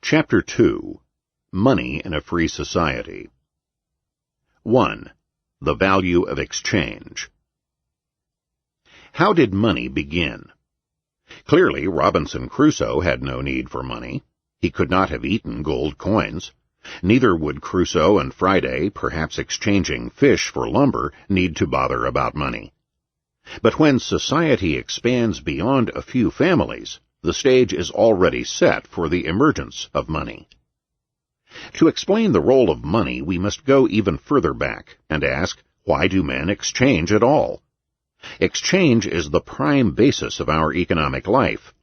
Chapter 2. Money in a Free Society. 1. The Value of Exchange. How did money begin? Clearly, Robinson Crusoe had no need for money. He could not have eaten gold coins. Neither would Crusoe and Friday, perhaps exchanging fish for lumber, need to bother about money. But when society expands beyond a few families, the stage is already set for the emergence of money. To explain the role of money, we must go even further back and ask, why do men exchange at all? Exchange is the prime basis of our economic life.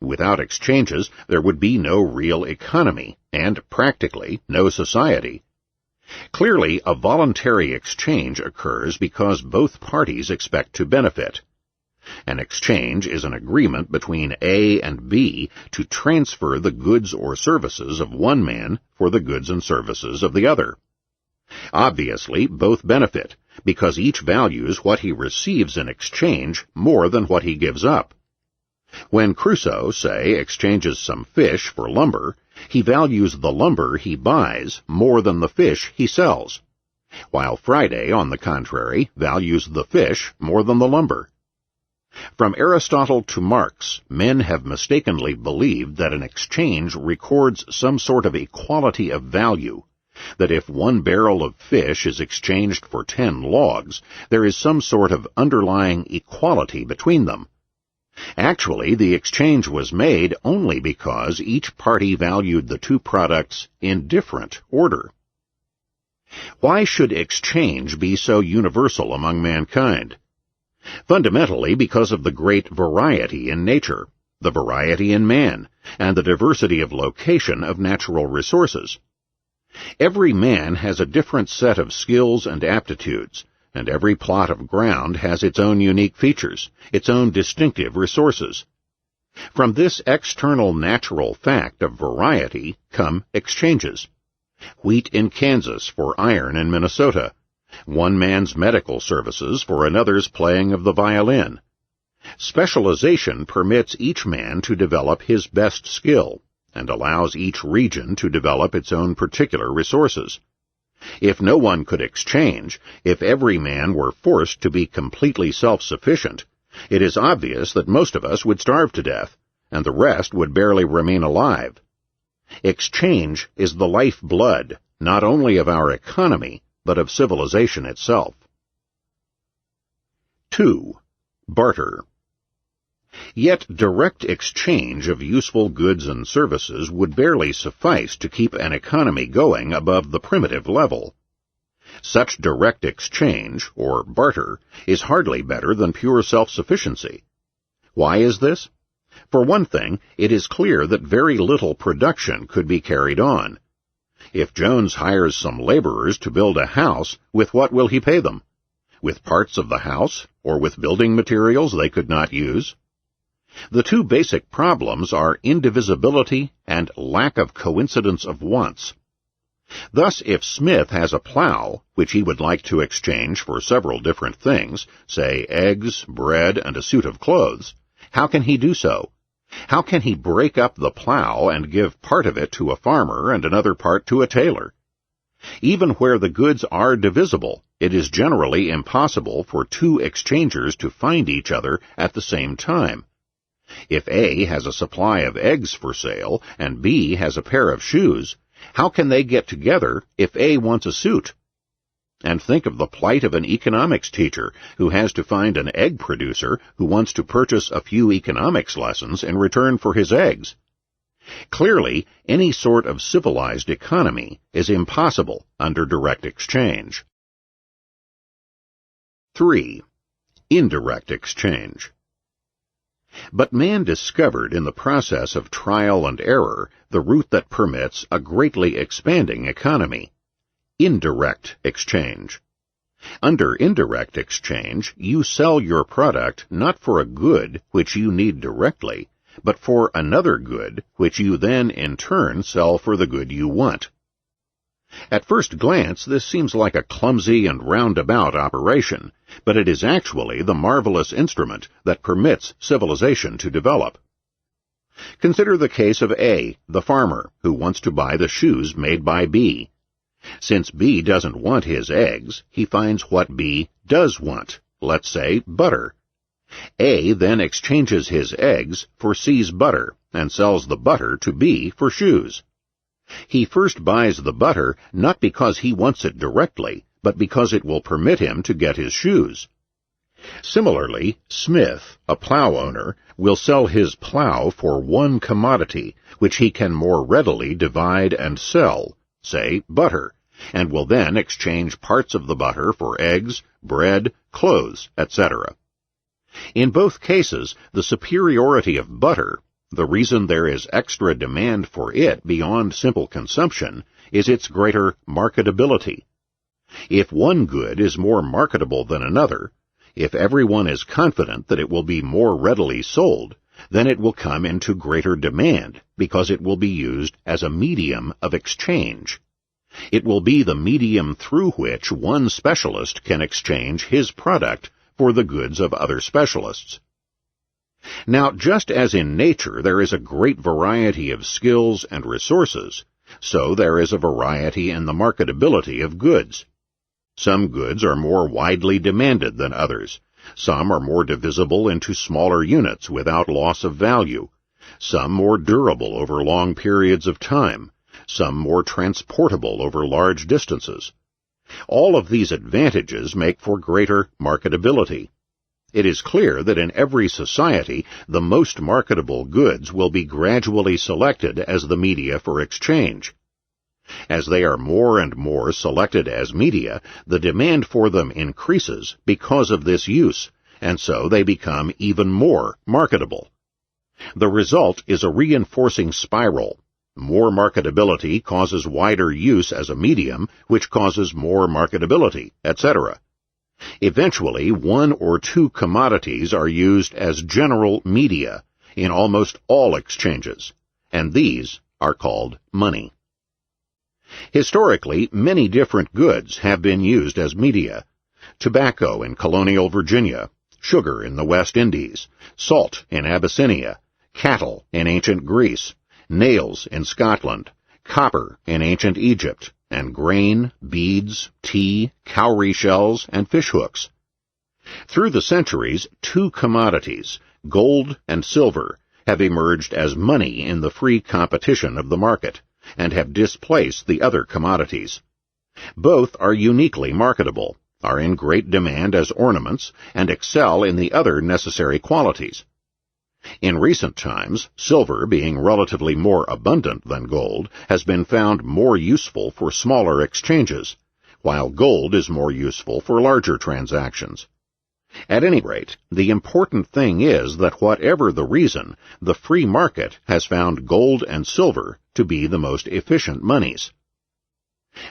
Without exchanges, there would be no real economy, and practically no society. Clearly, a voluntary exchange occurs because both parties expect to benefit. An exchange is an agreement between A and B to transfer the goods or services of one man for the goods and services of the other. Obviously, both benefit, because each values what he receives in exchange more than what he gives up. When Crusoe, say, exchanges some fish for lumber, he values the lumber he buys more than the fish he sells, while Friday, on the contrary, values the fish more than the lumber. From Aristotle to Marx, men have mistakenly believed that an exchange records some sort of equality of value, that if 1 barrel of fish is exchanged for 10 logs, there is some sort of underlying equality between them. Actually, the exchange was made only because each party valued the two products in different order. Why should exchange be so universal among mankind? Fundamentally because of the great variety in nature, the variety in man, and the diversity of location of natural resources. Every man has a different set of skills and aptitudes, and every plot of ground has its own unique features, its own distinctive resources. From this external natural fact of variety come exchanges. Wheat in Kansas for iron in Minnesota, one man's medical services for another's playing of the violin. Specialization permits each man to develop his best skill, and allows each region to develop its own particular resources. If no one could exchange, if every man were forced to be completely self-sufficient, it is obvious that most of us would starve to death, and the rest would barely remain alive. Exchange is the lifeblood, not only of our economy, but of civilization itself. 2. Barter. Yet direct exchange of useful goods and services would barely suffice to keep an economy going above the primitive level. Such direct exchange, or barter, is hardly better than pure self-sufficiency. Why is this? For one thing, it is clear that very little production could be carried on. If Jones hires some laborers to build a house, with what will he pay them? With parts of the house, or with building materials they could not use? The two basic problems are indivisibility and lack of coincidence of wants. Thus, if Smith has a plow, which he would like to exchange for several different things, say eggs, bread, and a suit of clothes, how can he do so? How can he break up the plow and give part of it to a farmer and another part to a tailor? Even where the goods are divisible, it is generally impossible for two exchangers to find each other at the same time. If A has a supply of eggs for sale and B has a pair of shoes, how can they get together if A wants a suit? And think of the plight of an economics teacher who has to find an egg producer who wants to purchase a few economics lessons in return for his eggs. Clearly, any sort of civilized economy is impossible under direct exchange. 3. Indirect exchange. But man discovered in the process of trial and error the route that permits a greatly expanding economy: indirect exchange. Under indirect exchange, you sell your product not for a good which you need directly, but for another good which you then in turn sell for the good you want. At first glance, this seems like a clumsy and roundabout operation, but it is actually the marvelous instrument that permits civilization to develop. Consider the case of A, the farmer, who wants to buy the shoes made by B. Since B doesn't want his eggs, he finds what B does want, let's say butter. A then exchanges his eggs for C's butter and sells the butter to B for shoes. He first buys the butter not because he wants it directly, but because it will permit him to get his shoes. Similarly, Smith, a plow owner, will sell his plow for one commodity, which he can more readily divide and sell, say butter, and will then exchange parts of the butter for eggs, bread, clothes, etc. In both cases, the superiority of butter, the reason there is extra demand for it beyond simple consumption, is its greater marketability. If one good is more marketable than another, if everyone is confident that it will be more readily sold, then it will come into greater demand because it will be used as a medium of exchange. It will be the medium through which one specialist can exchange his product for the goods of other specialists. Now, just as in nature there is a great variety of skills and resources, so there is a variety in the marketability of goods. Some goods are more widely demanded than others. Some are more divisible into smaller units without loss of value. Some more durable over long periods of time. Some more transportable over large distances. All of these advantages make for greater marketability. It is clear that in every society, the most marketable goods will be gradually selected as the media for exchange. As they are more and more selected as media, the demand for them increases because of this use, and so they become even more marketable. The result is a reinforcing spiral. More marketability causes wider use as a medium, which causes more marketability, etc. Eventually, one or two commodities are used as general media in almost all exchanges, and these are called money. Historically, many different goods have been used as media. Tobacco in colonial Virginia, sugar in the West Indies, salt in Abyssinia, cattle in ancient Greece, nails in Scotland, copper in ancient Egypt, and grain, beads, tea, cowrie shells, and fishhooks. Through the centuries, two commodities, gold and silver, have emerged as money in the free competition of the market, and have displaced the other commodities. Both are uniquely marketable, are in great demand as ornaments, and excel in the other necessary qualities. In recent times, silver, being relatively more abundant than gold, has been found more useful for smaller exchanges, while gold is more useful for larger transactions. At any rate, the important thing is that whatever the reason, the free market has found gold and silver to be the most efficient monies.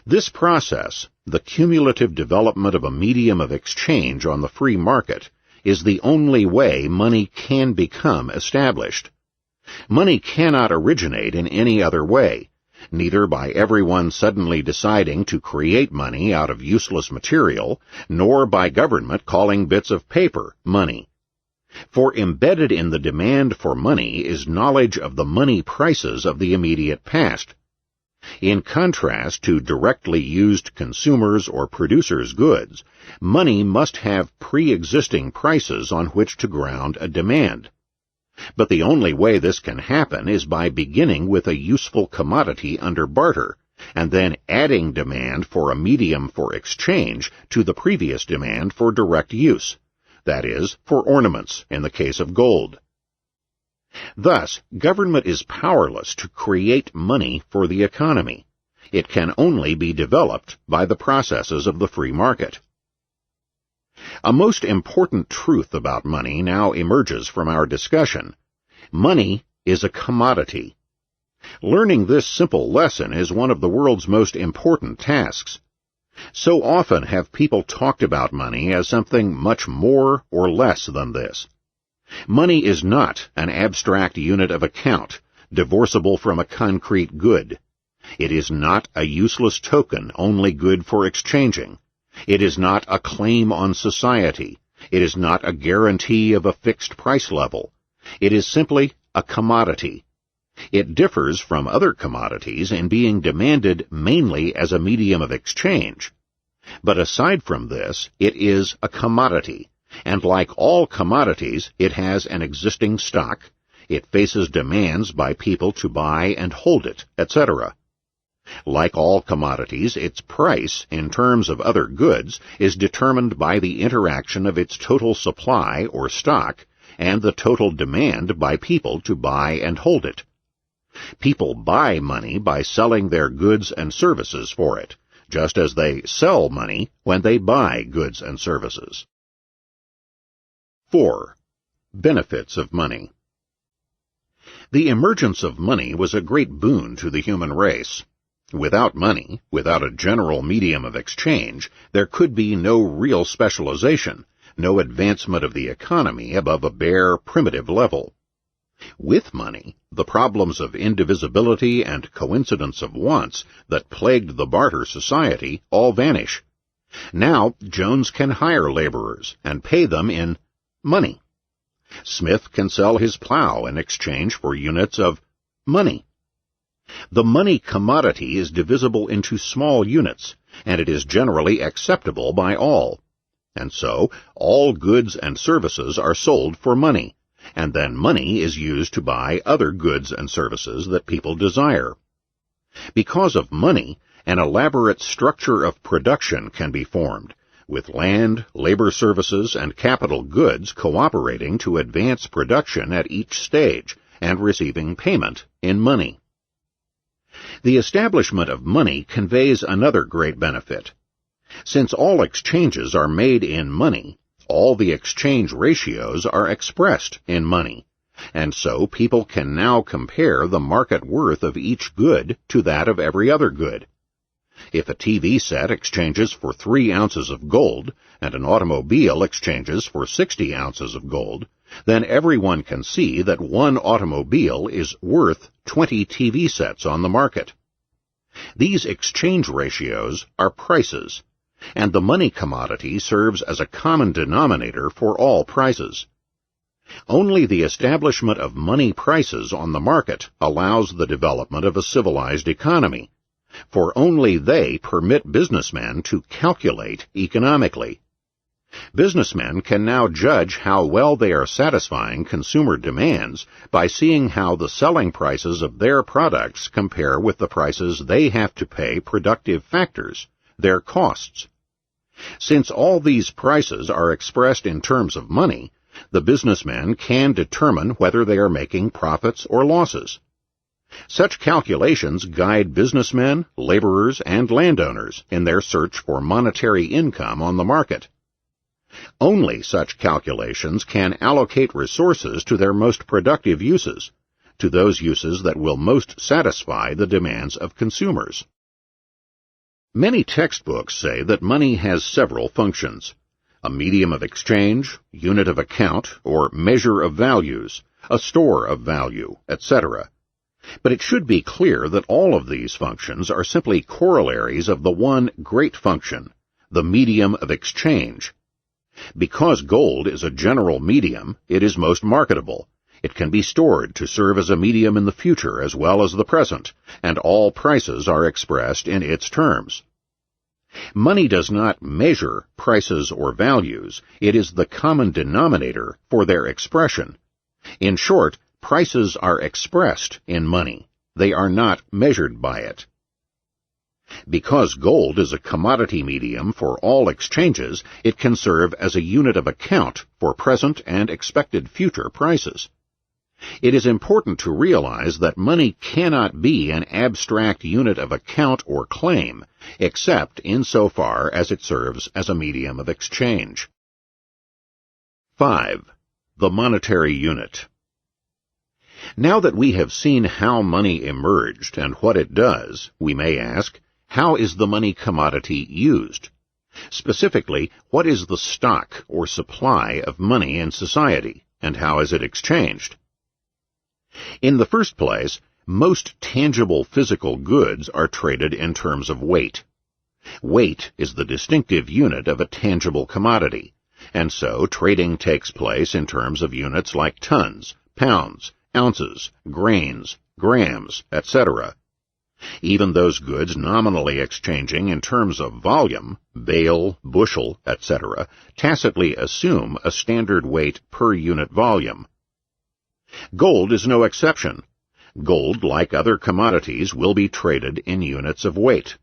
This process, the cumulative development of a medium of exchange on the free market, is the only way money can become established. Money cannot originate in any other way, neither by everyone suddenly deciding to create money out of useless material, nor by government calling bits of paper money. For embedded in the demand for money is knowledge of the money prices of the immediate past. In contrast to directly used consumers' or producers' goods, money must have pre-existing prices on which to ground a demand. But the only way this can happen is by beginning with a useful commodity under barter, and then adding demand for a medium for exchange to the previous demand for direct use, that is, for ornaments in the case of gold. Thus, government is powerless to create money for the economy. It can only be developed by the processes of the free market. A most important truth about money now emerges from our discussion. Money is a commodity. Learning this simple lesson is one of the world's most important tasks. So often have people talked about money as something much more or less than this. Money is not an abstract unit of account, divorceable from a concrete good. It is not a useless token only good for exchanging. It is not a claim on society. It is not a guarantee of a fixed price level. It is simply a commodity, It differs from other commodities in being demanded mainly as a medium of exchange. But aside from this, it is a commodity, and like all commodities, it has an existing stock, it faces demands by people to buy and hold it, etc. Like all commodities, its price, in terms of other goods, is determined by the interaction of its total supply or stock and the total demand by people to buy and hold it. People buy money by selling their goods and services for it, just as they sell money when they buy goods and services. 4. Benefits of money. The emergence of money was a great boon to the human race. Without money, without a general medium of exchange, there could be no real specialization, no advancement of the economy above a bare, primitive level. With money, the problems of indivisibility and coincidence of wants that plagued the barter society all vanish. Now Jones can hire laborers and pay them in money. Smith can sell his plow in exchange for units of money. The money commodity is divisible into small units, and it is generally acceptable by all. And so, all goods and services are sold for money, and then money is used to buy other goods and services that people desire. Because of money, an elaborate structure of production can be formed, with land, labor services, and capital goods cooperating to advance production at each stage and receiving payment in money. The establishment of money conveys another great benefit. Since all exchanges are made in money, all the exchange ratios are expressed in money, and so people can now compare the market worth of each good to that of every other good. If a TV set exchanges for 3 ounces of gold, and an automobile exchanges for 60 ounces of gold, then everyone can see that one automobile is worth 20 TV sets on the market. These exchange ratios are prices, and the money commodity serves as a common denominator for all prices. Only the establishment of money prices on the market allows the development of a civilized economy, for only they permit businessmen to calculate economically. Businessmen can now judge how well they are satisfying consumer demands by seeing how the selling prices of their products compare with the prices they have to pay productive factors, their costs. Since all these prices are expressed in terms of money, the businessmen can determine whether they are making profits or losses. Such calculations guide businessmen, laborers, and landowners in their search for monetary income on the market. Only such calculations can allocate resources to their most productive uses, to those uses that will most satisfy the demands of consumers. Many textbooks say that money has several functions: a medium of exchange, unit of account, or measure of values, a store of value, etc. But it should be clear that all of these functions are simply corollaries of the one great function, the medium of exchange. Because gold is a general medium, it is most marketable. It can be stored to serve as a medium in the future as well as the present, and all prices are expressed in its terms. Money does not measure prices or values. It is the common denominator for their expression. In short, prices are expressed in money. They are not measured by it. Because gold is a commodity medium for all exchanges, it can serve as a unit of account for present and expected future prices. It is important to realize that money cannot be an abstract unit of account or claim, except insofar as it serves as a medium of exchange. 5. The monetary unit. Now that we have seen how money emerged and what it does, we may ask, how is the money commodity used? Specifically, what is the stock or supply of money in society, and how is it exchanged? In the first place, most tangible physical goods are traded in terms of weight. Weight is the distinctive unit of a tangible commodity, and so trading takes place in terms of units like tons, pounds, ounces, grains, grams, etc. Even those goods nominally exchanging in terms of volume, bale, bushel, etc., tacitly assume a standard weight per unit volume. Gold is no exception. Gold, like other commodities, will be traded in units of weight.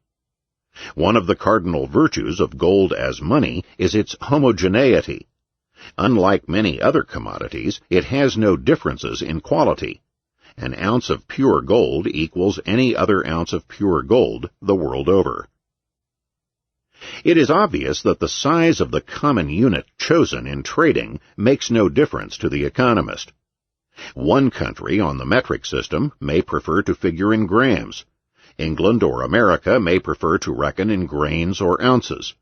One of the cardinal virtues of gold as money is its homogeneity. Unlike many other commodities, it has no differences in quality. An ounce of pure gold equals any other ounce of pure gold the world over. It is obvious that the size of the common unit chosen in trading makes no difference to the economist. One country on the metric system may prefer to figure in grams. England or America may prefer to reckon in grains or ounces.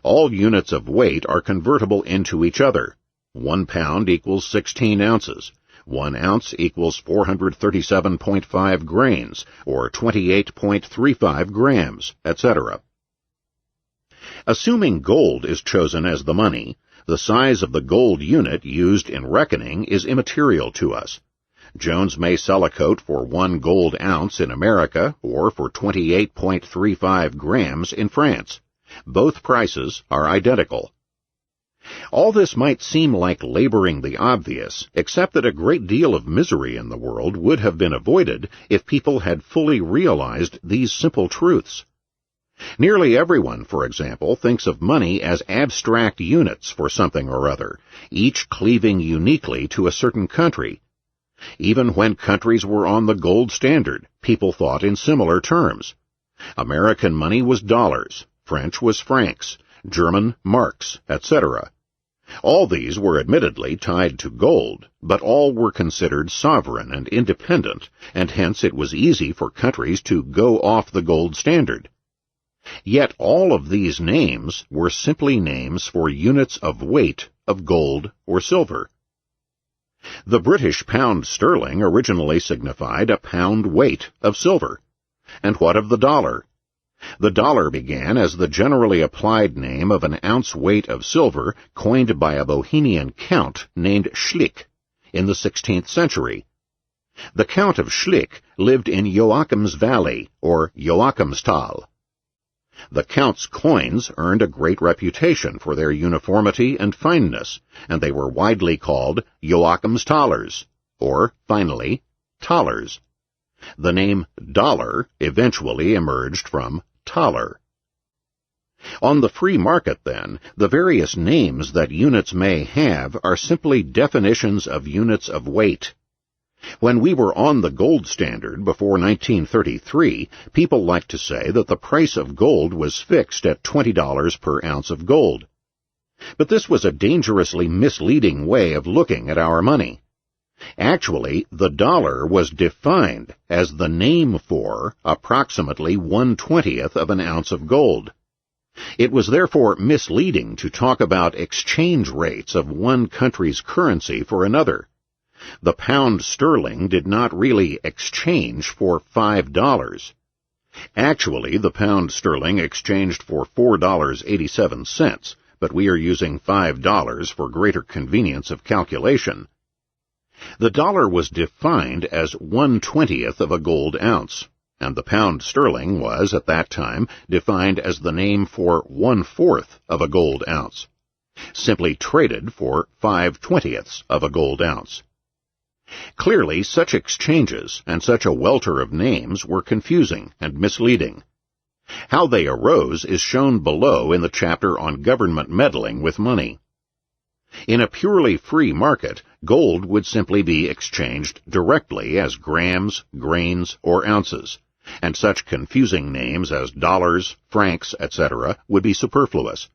All units of weight are convertible into each other. 1 pound equals 16 ounces. 1 ounce equals 437.5 grains, or 28.35 grams, etc. Assuming gold is chosen as the money, the size of the gold unit used in reckoning is immaterial to us. Jones may sell a coat for 1 gold ounce in America or for 28.35 grams in France. Both prices are identical. All this might seem like laboring the obvious, except that a great deal of misery in the world would have been avoided if people had fully realized these simple truths. Nearly everyone, for example, thinks of money as abstract units for something or other, each cleaving uniquely to a certain country. Even when countries were on the gold standard, people thought in similar terms. American money was dollars, French was francs, German marks, etc. All these were admittedly tied to gold, but all were considered sovereign and independent, and hence it was easy for countries to go off the gold standard. Yet all of these names were simply names for units of weight of gold or silver. The British pound sterling originally signified a pound weight of silver. And what of the dollar? The dollar began as the generally applied name of an ounce weight of silver coined by a Bohemian count named Schlick in the 16th century. The Count of Schlick lived in Joachim's Valley, or Joachimsthal. The Count's coins earned a great reputation for their uniformity and fineness, and they were widely called Joachim's thalers, or, finally, thalers. The name dollar eventually emerged from thaler. On the free market, then, the various names that units may have are simply definitions of units of weight. When we were on the gold standard before 1933, people liked to say that the price of gold was fixed at $20 per ounce of gold. But this was a dangerously misleading way of looking at our money. Actually, the dollar was defined as the name for approximately 1/20th of an ounce of gold. It was therefore misleading to talk about exchange rates of one country's currency for another. The pound sterling did not really exchange for $5. Actually, the pound sterling exchanged for $4.87, but we are using $5 for greater convenience of calculation. The dollar was defined as 1/20th of a gold ounce, and the pound sterling was, at that time, defined as the name for 1/4th of a gold ounce, simply traded for 5/20ths of a gold ounce. Clearly, such exchanges and such a welter of names were confusing and misleading. How they arose is shown below in the chapter on government meddling with money. In a purely free market, gold would simply be exchanged directly as grams, grains, or ounces, and such confusing names as dollars, francs, etc. would be superfluous.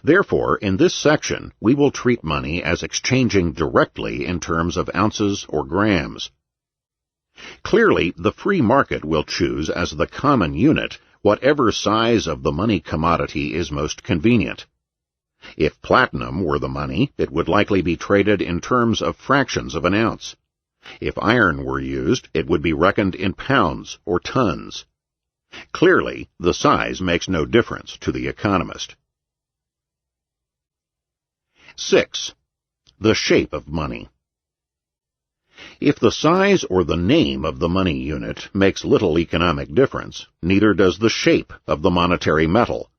Therefore, in this section, we will treat money as exchanging directly in terms of ounces or grams. Clearly, the free market will choose as the common unit whatever size of the money commodity is most convenient. If platinum were the money, it would likely be traded in terms of fractions of an ounce. If iron were used, it would be reckoned in pounds or tons. Clearly, the size makes no difference to the economist. 6. The shape of money. If the size or the name of the money unit makes little economic difference, neither does the shape of the monetary metal.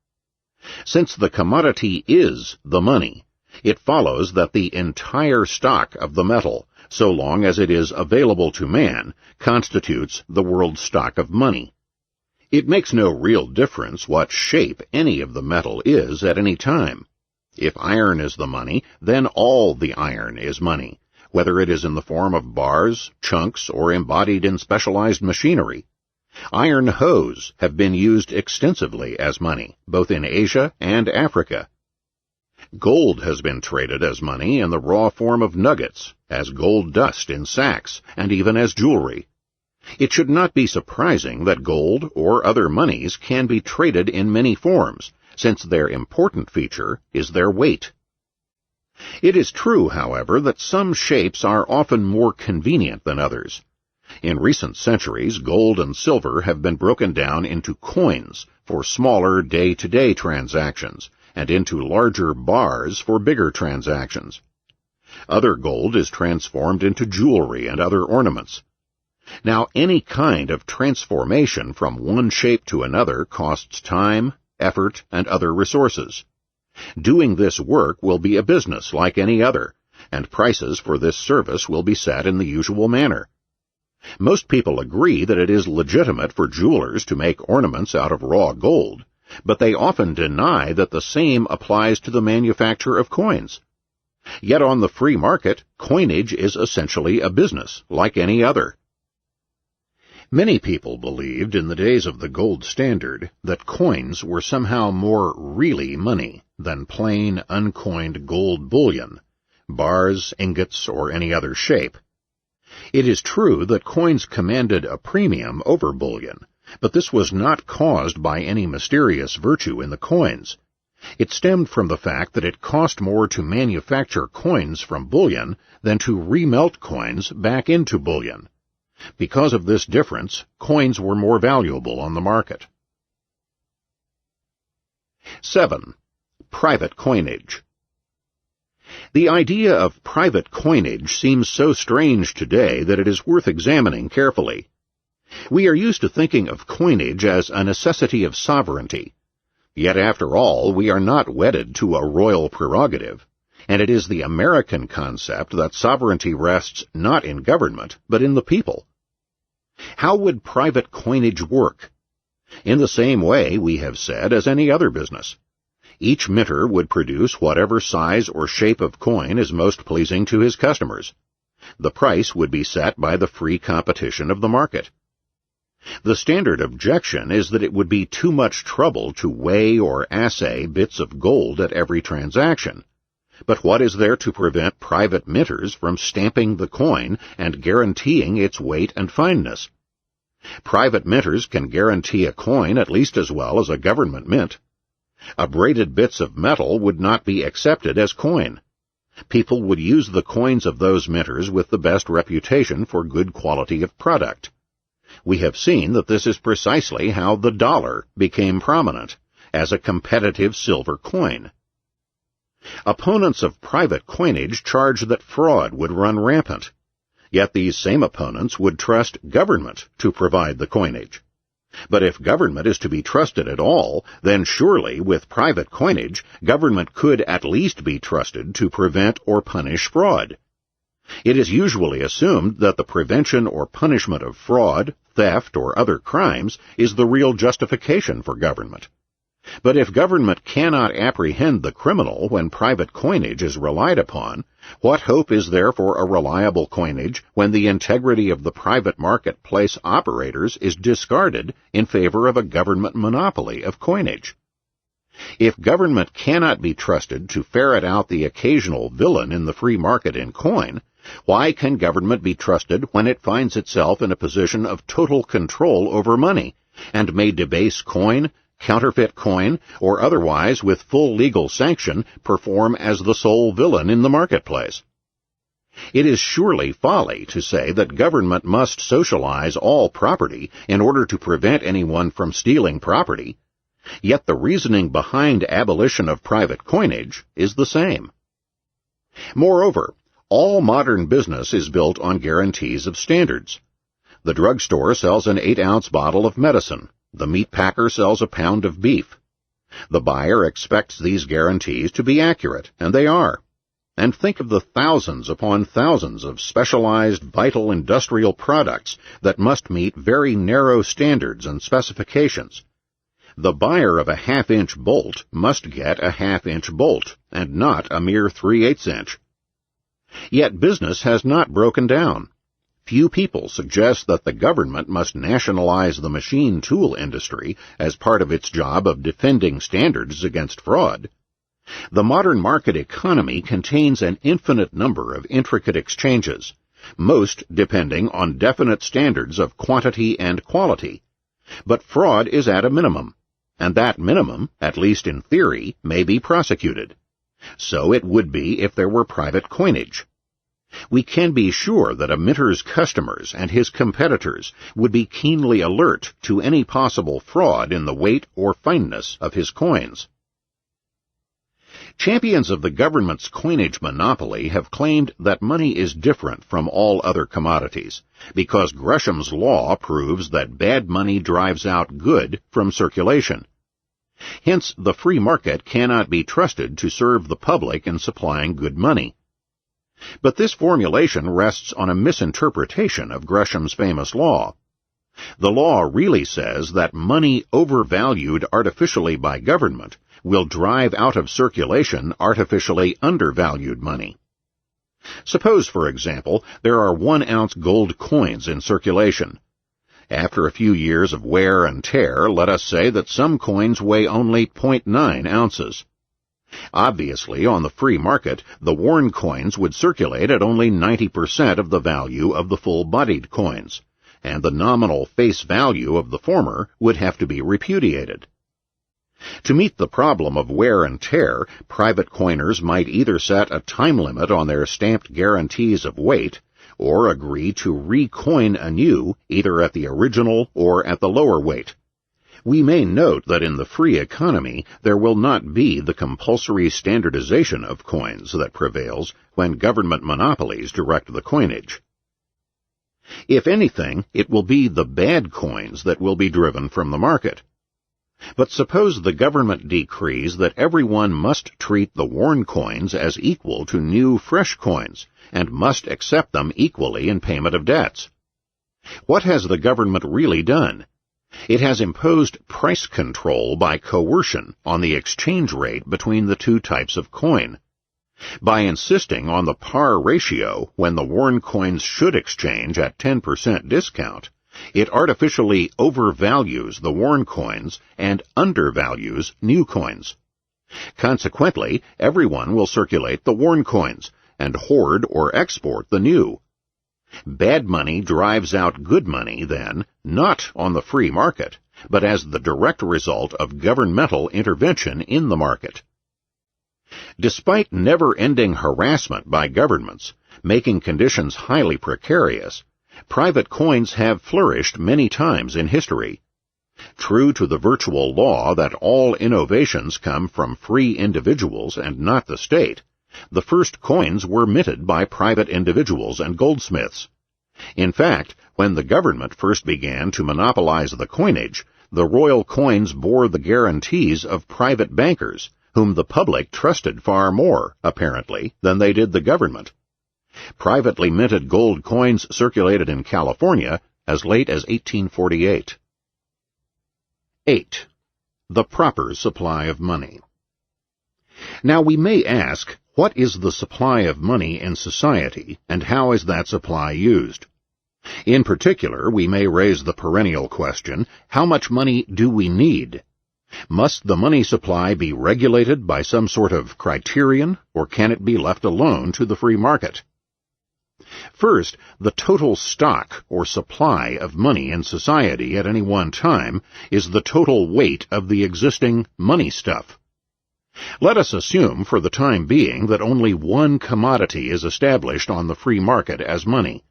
Since the commodity is the money, it follows that the entire stock of the metal, so long as it is available to man, constitutes the world's stock of money. It makes no real difference what shape any of the metal is at any time. If iron is the money, then all the iron is money, whether it is in the form of bars, chunks, or embodied in specialized machinery. Iron hoes have been used extensively as money, both in Asia and Africa. Gold has been traded as money in the raw form of nuggets, as gold dust in sacks, and even as jewelry. It should not be surprising that gold or other monies can be traded in many forms, since their important feature is their weight. It is true, however, that some shapes are often more convenient than others. In recent centuries, gold and silver have been broken down into coins for smaller day-to-day transactions, and into larger bars for bigger transactions. Other gold is transformed into jewelry and other ornaments. Now, any kind of transformation from one shape to another costs time, effort, and other resources. Doing this work will be a business like any other, and prices for this service will be set in the usual manner. Most people agree that it is legitimate for jewelers to make ornaments out of raw gold, but they often deny that the same applies to the manufacture of coins. Yet on the free market, coinage is essentially a business like any other. Many people believed in the days of the gold standard that coins were somehow more really money than plain, uncoined gold bullion, bars, ingots, or any other shape. It is true that coins commanded a premium over bullion, but this was not caused by any mysterious virtue in the coins. It stemmed from the fact that it cost more to manufacture coins from bullion than to remelt coins back into bullion. Because of this difference, coins were more valuable on the market. 7. Private coinage. The idea of private coinage seems so strange today that it is worth examining carefully. We are used to thinking of coinage as a necessity of sovereignty. Yet after all, we are not wedded to a royal prerogative, and it is the American concept that sovereignty rests not in government, but in the people. How would private coinage work? In the same way, we have said, as any other business. Each minter would produce whatever size or shape of coin is most pleasing to his customers. The price would be set by the free competition of the market. The standard objection is that it would be too much trouble to weigh or assay bits of gold at every transaction. But what is there to prevent private minters from stamping the coin and guaranteeing its weight and fineness? Private minters can guarantee a coin at least as well as a government mint. Abraded bits of metal would not be accepted as coin. People would use the coins of those minters with the best reputation for good quality of product. We have seen that this is precisely how the dollar became prominent, as a competitive silver coin. Opponents of private coinage charge that fraud would run rampant, yet these same opponents would trust government to provide the coinage. But if government is to be trusted at all, then surely, with private coinage, government could at least be trusted to prevent or punish fraud. It is usually assumed that the prevention or punishment of fraud, theft, or other crimes is the real justification for government. But if government cannot apprehend the criminal when private coinage is relied upon, what hope is there for a reliable coinage when the integrity of the private marketplace operators is discarded in favor of a government monopoly of coinage? If government cannot be trusted to ferret out the occasional villain in the free market in coin, why can government be trusted when it finds itself in a position of total control over money, and may debase coin, counterfeit coin, or otherwise with full legal sanction perform as the sole villain in the marketplace? It is surely folly to say that government must socialize all property in order to prevent anyone from stealing property, yet the reasoning behind abolition of private coinage is the same. Moreover, All modern business is built on guarantees of standards. The drugstore sells an 8-ounce bottle of medicine. The meat packer sells a pound of beef. The buyer expects these guarantees to be accurate, and they are. And think of the thousands upon thousands of specialized vital industrial products that must meet very narrow standards and specifications. The buyer of a half-inch bolt must get a half-inch bolt, and not a mere 3/8 inch. Yet business has not broken down. Few people suggest that the government must nationalize the machine tool industry as part of its job of defending standards against fraud. The modern market economy contains an infinite number of intricate exchanges, most depending on definite standards of quantity and quality. But fraud is at a minimum, and that minimum, at least in theory, may be prosecuted. So it would be if there were private coinage. We can be sure that a minter's customers and his competitors would be keenly alert to any possible fraud in the weight or fineness of his coins. Champions of the government's coinage monopoly have claimed that money is different from all other commodities, because Gresham's law proves that bad money drives out good from circulation. Hence, the free market cannot be trusted to serve the public in supplying good money. But this formulation rests on a misinterpretation of Gresham's famous law. The law really says that money overvalued artificially by government will drive out of circulation artificially undervalued money. Suppose, for example, there are 1-ounce gold coins in circulation. After a few years of wear and tear, let us say that some coins weigh only 0.9 ounces. Obviously, on the free market, the worn coins would circulate at only 90% of the value of the full-bodied coins, and the nominal face value of the former would have to be repudiated. To meet the problem of wear and tear, private coiners might either set a time limit on their stamped guarantees of weight, or agree to recoin anew either at the original or at the lower weight. We may note that in the free economy there will not be the compulsory standardization of coins that prevails when government monopolies direct the coinage. If anything, it will be the bad coins that will be driven from the market. But suppose the government decrees that everyone must treat the worn coins as equal to new fresh coins, and must accept them equally in payment of debts. What has the government really done? It has imposed price control by coercion on the exchange rate between the two types of coin. By insisting on the par ratio when the worn coins should exchange at 10% discount, it artificially overvalues the worn coins and undervalues new coins. Consequently, everyone will circulate the worn coins and hoard or export the new. Bad money drives out good money, then, not on the free market, but as the direct result of governmental intervention in the market. Despite never-ending harassment by governments, making conditions highly precarious, private coins have flourished many times in history. True to the virtual law that all innovations come from free individuals and not the state, the first coins were minted by private individuals and goldsmiths. In fact, when the government first began to monopolize the coinage, the royal coins bore the guarantees of private bankers, whom the public trusted far more, apparently, than they did the government. Privately minted gold coins circulated in California as late as 1848. 8. The proper supply of money. Now we may ask, what is the supply of money in society, and how is that supply used? In particular, we may raise the perennial question, how much money do we need? Must the money supply be regulated by some sort of criterion, or can it be left alone to the free market? First, the total stock or supply of money in society at any one time is the total weight of the existing money stuff. Let us assume for the time being that only one commodity is established on the free market as money.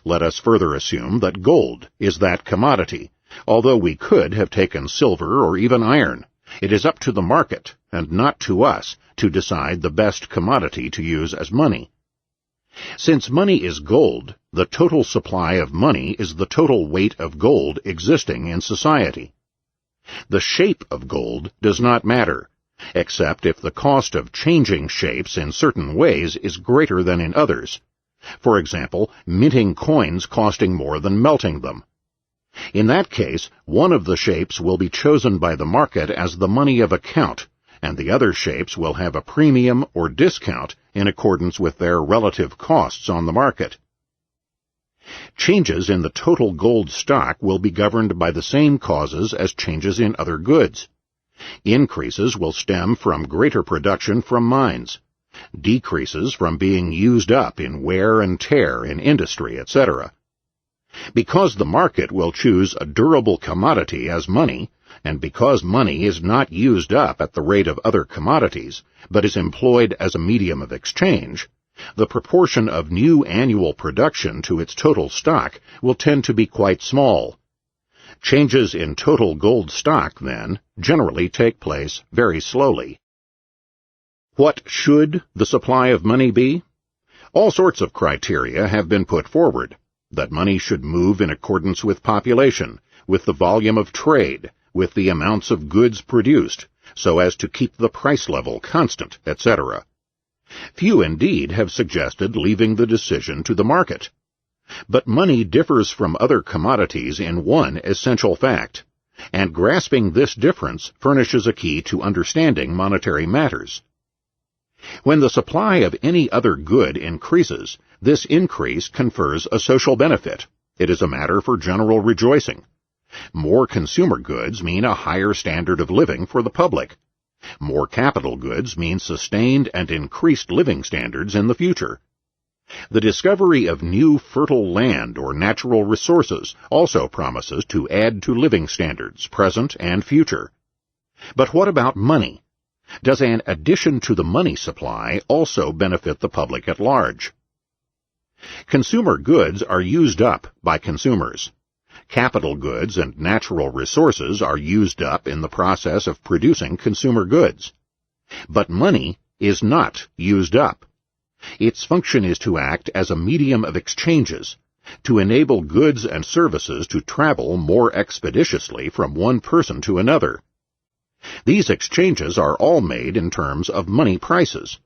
Let us further assume that gold is that commodity, although we could have taken silver or even iron. It is up to the market, and not to us, to decide the best commodity to use as money. Since money is gold, the total supply of money is the total weight of gold existing in society. The shape of gold does not matter, except if the cost of changing shapes in certain ways is greater than in others. For example, minting coins costing more than melting them. In that case, one of the shapes will be chosen by the market as the money of account, and the other shapes will have a premium or discount in accordance with their relative costs on the market. Changes in the total gold stock will be governed by the same causes as changes in other goods. Increases will stem from greater production from mines, decreases from being used up in wear and tear in industry, etc. Because the market will choose a durable commodity as money, and because money is not used up at the rate of other commodities, but is employed as a medium of exchange, the proportion of new annual production to its total stock will tend to be quite small. Changes in total gold stock, then, generally take place very slowly. What should the supply of money be? All sorts of criteria have been put forward. That money should move in accordance with population, with the volume of trade, with the amounts of goods produced, so as to keep the price level constant, etc. Few indeed have suggested leaving the decision to the market. But money differs from other commodities in one essential fact, and grasping this difference furnishes a key to understanding monetary matters. When the supply of any other good increases, this increase confers a social benefit. It is a matter for general rejoicing. More consumer goods mean a higher standard of living for the public. More capital goods mean sustained and increased living standards in the future. The discovery of new fertile land or natural resources also promises to add to living standards, present and future. But what about money? Does an addition to the money supply also benefit the public at large? Consumer goods are used up by consumers. Capital goods and natural resources are used up in the process of producing consumer goods. But money is not used up. Its function is to act as a medium of exchanges, to enable goods and services to travel more expeditiously from one person to another. These exchanges are all made in terms of money prices.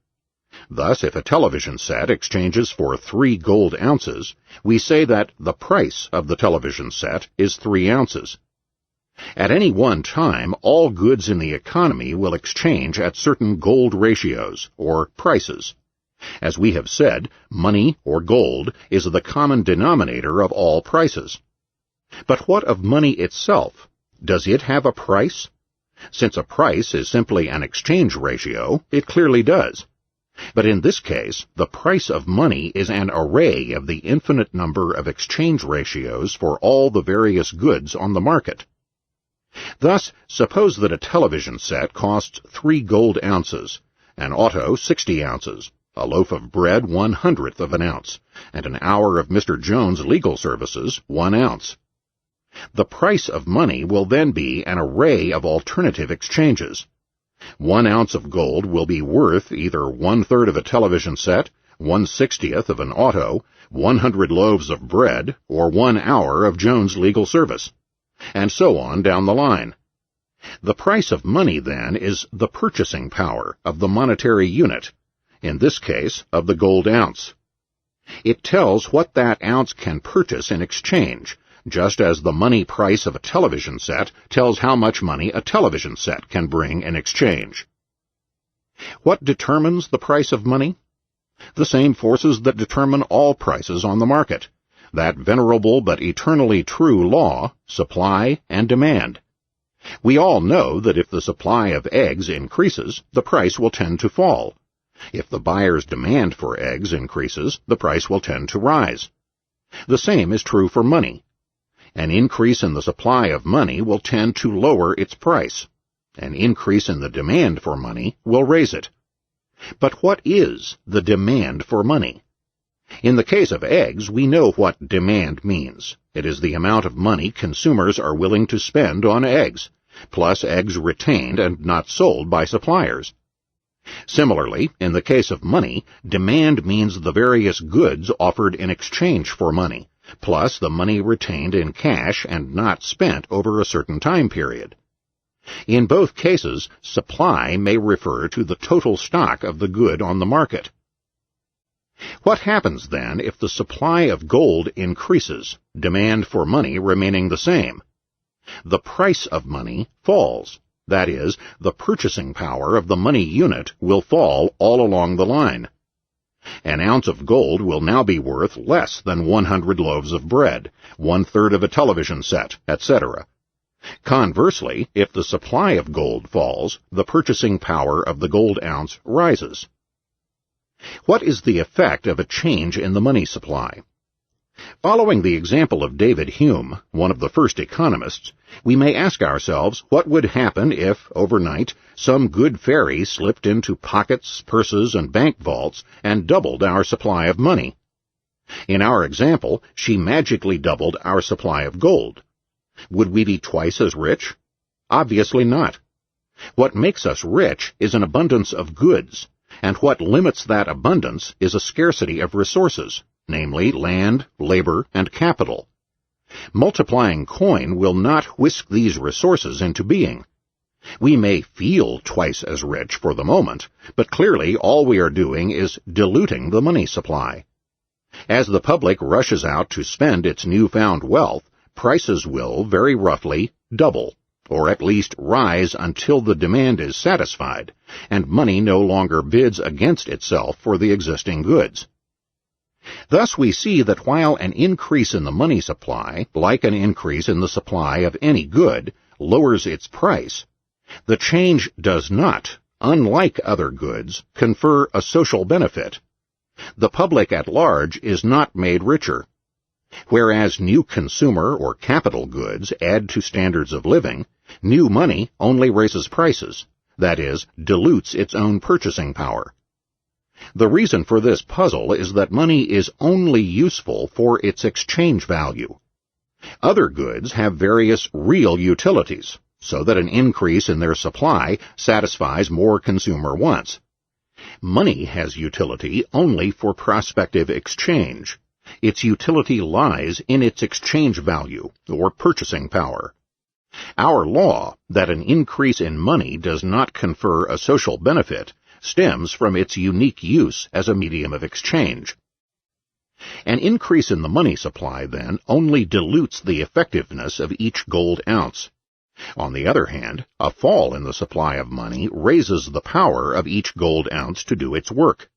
Thus, if a television set exchanges for 3 gold ounces, we say that the price of the television set is 3 ounces. At any one time, all goods in the economy will exchange at certain gold ratios, or prices. As we have said, money, or gold, is the common denominator of all prices. But what of money itself? Does it have a price? Since a price is simply an exchange ratio, it clearly does. But in this case, the price of money is an array of the infinite number of exchange ratios for all the various goods on the market. Thus, suppose that a television set costs 3 gold ounces, an auto 60 ounces, a loaf of bread 1/100th of an ounce, and an hour of Mr. Jones' legal services 1 ounce. The price of money will then be an array of alternative exchanges. 1 ounce of gold will be worth either 1/3 of a television set, 1/60th of an auto, 100 loaves of bread, or 1 hour of Jones' legal service, and so on down the line. The price of money, then, is the purchasing power of the monetary unit, in this case of the gold ounce. It tells what that ounce can purchase in exchange, just as the money price of a television set tells how much money a television set can bring in exchange. What determines the price of money? The same forces that determine all prices on the market, that venerable but eternally true law, supply and demand. We all know that if the supply of eggs increases, the price will tend to fall. If the buyer's demand for eggs increases, the price will tend to rise. The same is true for money. An increase in the supply of money will tend to lower its price. An increase in the demand for money will raise it. But what is the demand for money? In the case of eggs, we know what demand means. It is the amount of money consumers are willing to spend on eggs, plus eggs retained and not sold by suppliers. Similarly, in the case of money, demand means the various goods offered in exchange for money, plus the money retained in cash and not spent over a certain time period. In both cases, supply may refer to the total stock of the good on the market. What happens then if the supply of gold increases, demand for money remaining the same? The price of money falls. That is, the purchasing power of the money unit will fall all along the line. An ounce of gold will now be worth less than 100 loaves of bread, 1/3 of a television set, etc. Conversely, if the supply of gold falls, the purchasing power of the gold ounce rises. What is the effect of a change in the money supply? Following the example of David Hume, one of the first economists, we may ask ourselves what would happen if, overnight, some good fairy slipped into pockets, purses, and bank vaults and doubled our supply of money. In our example, she magically doubled our supply of gold. Would we be twice as rich? Obviously not. What makes us rich is an abundance of goods, and what limits that abundance is a scarcity of resources, namely land, labor, and capital. Multiplying coin will not whisk these resources into being. We may feel twice as rich for the moment, but clearly all we are doing is diluting the money supply. As the public rushes out to spend its newfound wealth, prices will, very roughly, double, or at least rise until the demand is satisfied, and money no longer bids against itself for the existing goods. Thus we see that while an increase in the money supply, like an increase in the supply of any good, lowers its price, the change does not, unlike other goods, confer a social benefit. The public at large is not made richer. Whereas new consumer or capital goods add to standards of living, new money only raises prices, that is, dilutes its own purchasing power. The reason for this puzzle is that money is only useful for its exchange value. Other goods have various real utilities, so that an increase in their supply satisfies more consumer wants. Money has utility only for prospective exchange. Its utility lies in its exchange value, or purchasing power. Our law that an increase in money does not confer a social benefit stems from its unique use as a medium of exchange. An increase in the money supply, then, only dilutes the effectiveness of each gold ounce. On the other hand, a fall in the supply of money raises the power of each gold ounce to do its work.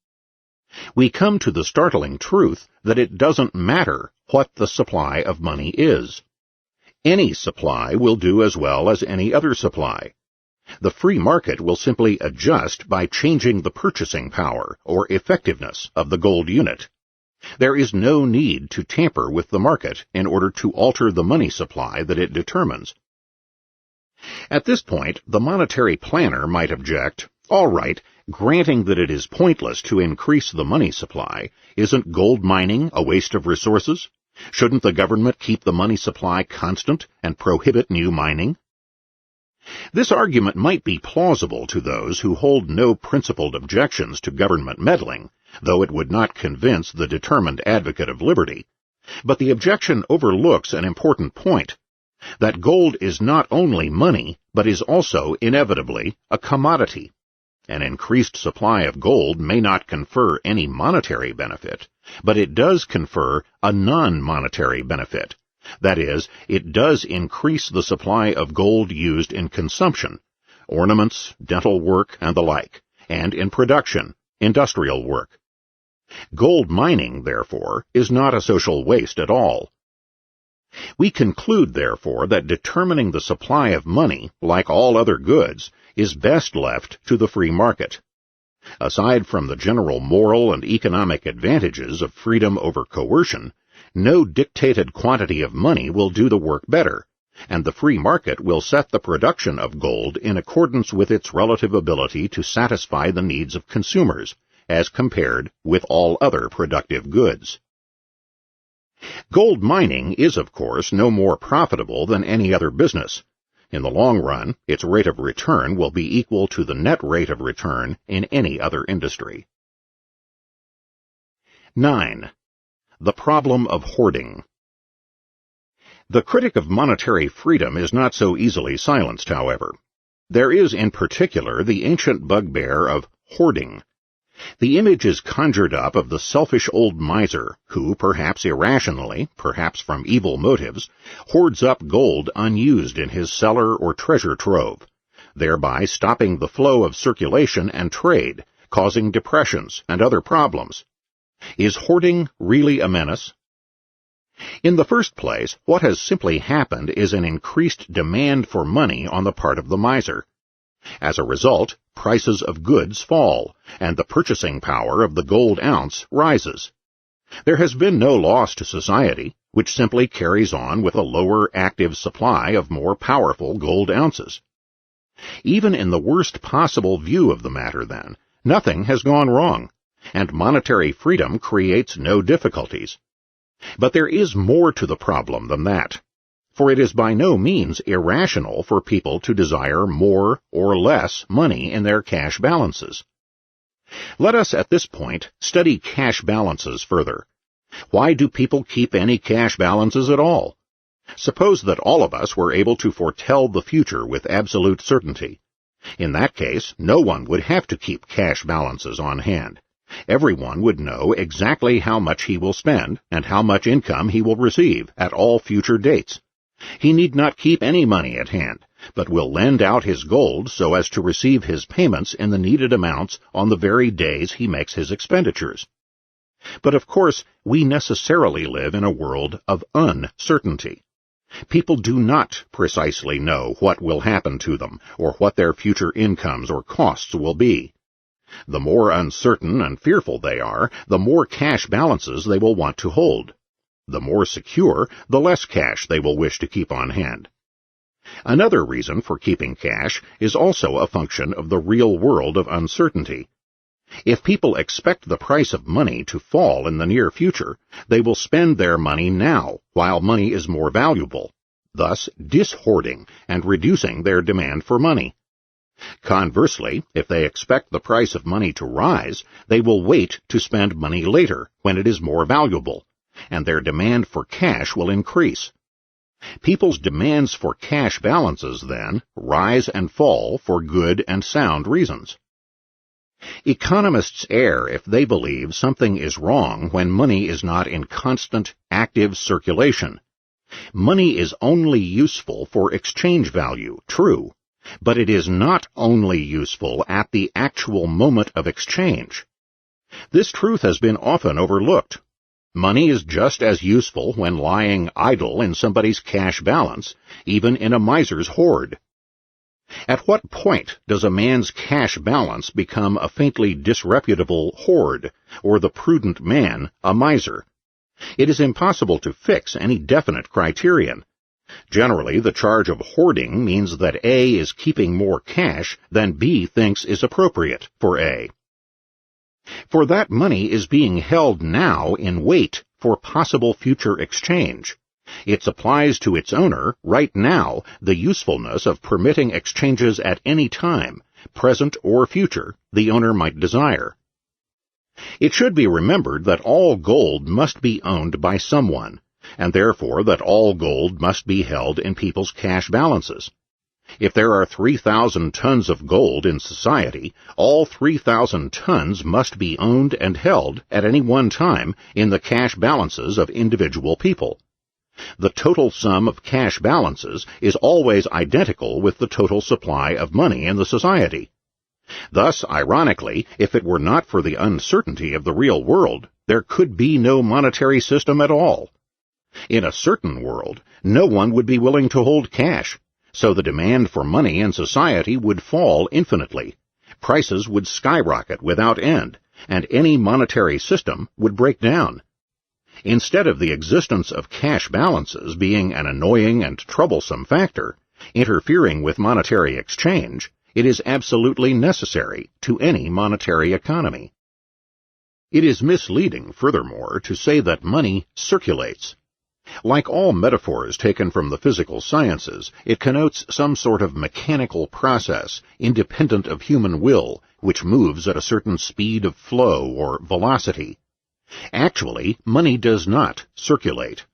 We come to the startling truth that it doesn't matter what the supply of money is. Any supply will do as well as any other supply. The free market will simply adjust by changing the purchasing power or effectiveness of the gold unit. There is no need to tamper with the market in order to alter the money supply that it determines. At this point, the monetary planner might object, all right, granting that it is pointless to increase the money supply, isn't gold mining a waste of resources? Shouldn't the government keep the money supply constant and prohibit new mining? This argument might be plausible to those who hold no principled objections to government meddling, though it would not convince the determined advocate of liberty. But the objection overlooks an important point, that gold is not only money, but is also, inevitably, a commodity. An increased supply of gold may not confer any monetary benefit, but it does confer a non-monetary benefit. That is, it does increase the supply of gold used in consumption, ornaments, dental work, and the like, and in production, industrial work. Gold mining, therefore, is not a social waste at all. We conclude, therefore, that determining the supply of money, like all other goods, is best left to the free market. Aside from the general moral and economic advantages of freedom over coercion, no dictated quantity of money will do the work better, and the free market will set the production of gold in accordance with its relative ability to satisfy the needs of consumers, as compared with all other productive goods. Gold mining is, of course, no more profitable than any other business. In the long run, its rate of return will be equal to the net rate of return in any other industry. 9. The problem of hoarding. The critic of monetary freedom is not so easily silenced, however. There is in particular the ancient bugbear of hoarding. The image is conjured up of the selfish old miser who, perhaps irrationally, perhaps from evil motives, hoards up gold unused in his cellar or treasure trove, thereby stopping the flow of circulation and trade, causing depressions and other problems. Is hoarding really a menace? In the first place, what has simply happened is an increased demand for money on the part of the miser. As a result, prices of goods fall, and the purchasing power of the gold ounce rises. There has been no loss to society, which simply carries on with a lower active supply of more powerful gold ounces. Even in the worst possible view of the matter, then, nothing has gone wrong, and monetary freedom creates no difficulties. But there is more to the problem than that, for it is by no means irrational for people to desire more or less money in their cash balances. Let us at this point study cash balances further. Why do people keep any cash balances at all? Suppose that all of us were able to foretell the future with absolute certainty. In that case, no one would have to keep cash balances on hand. Everyone would know exactly how much he will spend and how much income he will receive at all future dates. He need not keep any money at hand, but will lend out his gold so as to receive his payments in the needed amounts on the very days he makes his expenditures. But of course, we necessarily live in a world of uncertainty. People do not precisely know what will happen to them or what their future incomes or costs will be. The more uncertain and fearful they are, the more cash balances they will want to hold. The more secure, the less cash they will wish to keep on hand. Another reason for keeping cash is also a function of the real world of uncertainty. If people expect the price of money to fall in the near future, they will spend their money now while money is more valuable, thus dishoarding and reducing their demand for money. Conversely, if they expect the price of money to rise, they will wait to spend money later when it is more valuable, and their demand for cash will increase. People's demands for cash balances, then, rise and fall for good and sound reasons. Economists err if they believe something is wrong when money is not in constant, active circulation. Money is only useful for exchange value, true, but it is not only useful at the actual moment of exchange. This truth has been often overlooked. Money is just as useful when lying idle in somebody's cash balance, even in a miser's hoard. At what point does a man's cash balance become a faintly disreputable hoard, or the prudent man a miser? It is impossible to fix any definite criterion. Generally, the charge of hoarding means that A is keeping more cash than B thinks is appropriate for A. For that money is being held now in wait for possible future exchange. It supplies to its owner, right now, the usefulness of permitting exchanges at any time, present or future, the owner might desire. It should be remembered that all gold must be owned by someone, and therefore that all gold must be held in people's cash balances. If there are 3,000 tons of gold in society, all 3,000 tons must be owned and held at any one time in the cash balances of individual people. The total sum of cash balances is always identical with the total supply of money in the society. Thus, ironically, if it were not for the uncertainty of the real world, there could be no monetary system at all. In a certain world, no one would be willing to hold cash, so the demand for money in society would fall infinitely, prices would skyrocket without end, and any monetary system would break down. Instead of the existence of cash balances being an annoying and troublesome factor, interfering with monetary exchange, it is absolutely necessary to any monetary economy. It is misleading, furthermore, to say that money circulates. Like all metaphors taken from the physical sciences, it connotes some sort of mechanical process, independent of human will, which moves at a certain speed of flow or velocity. Actually, money does not circulate.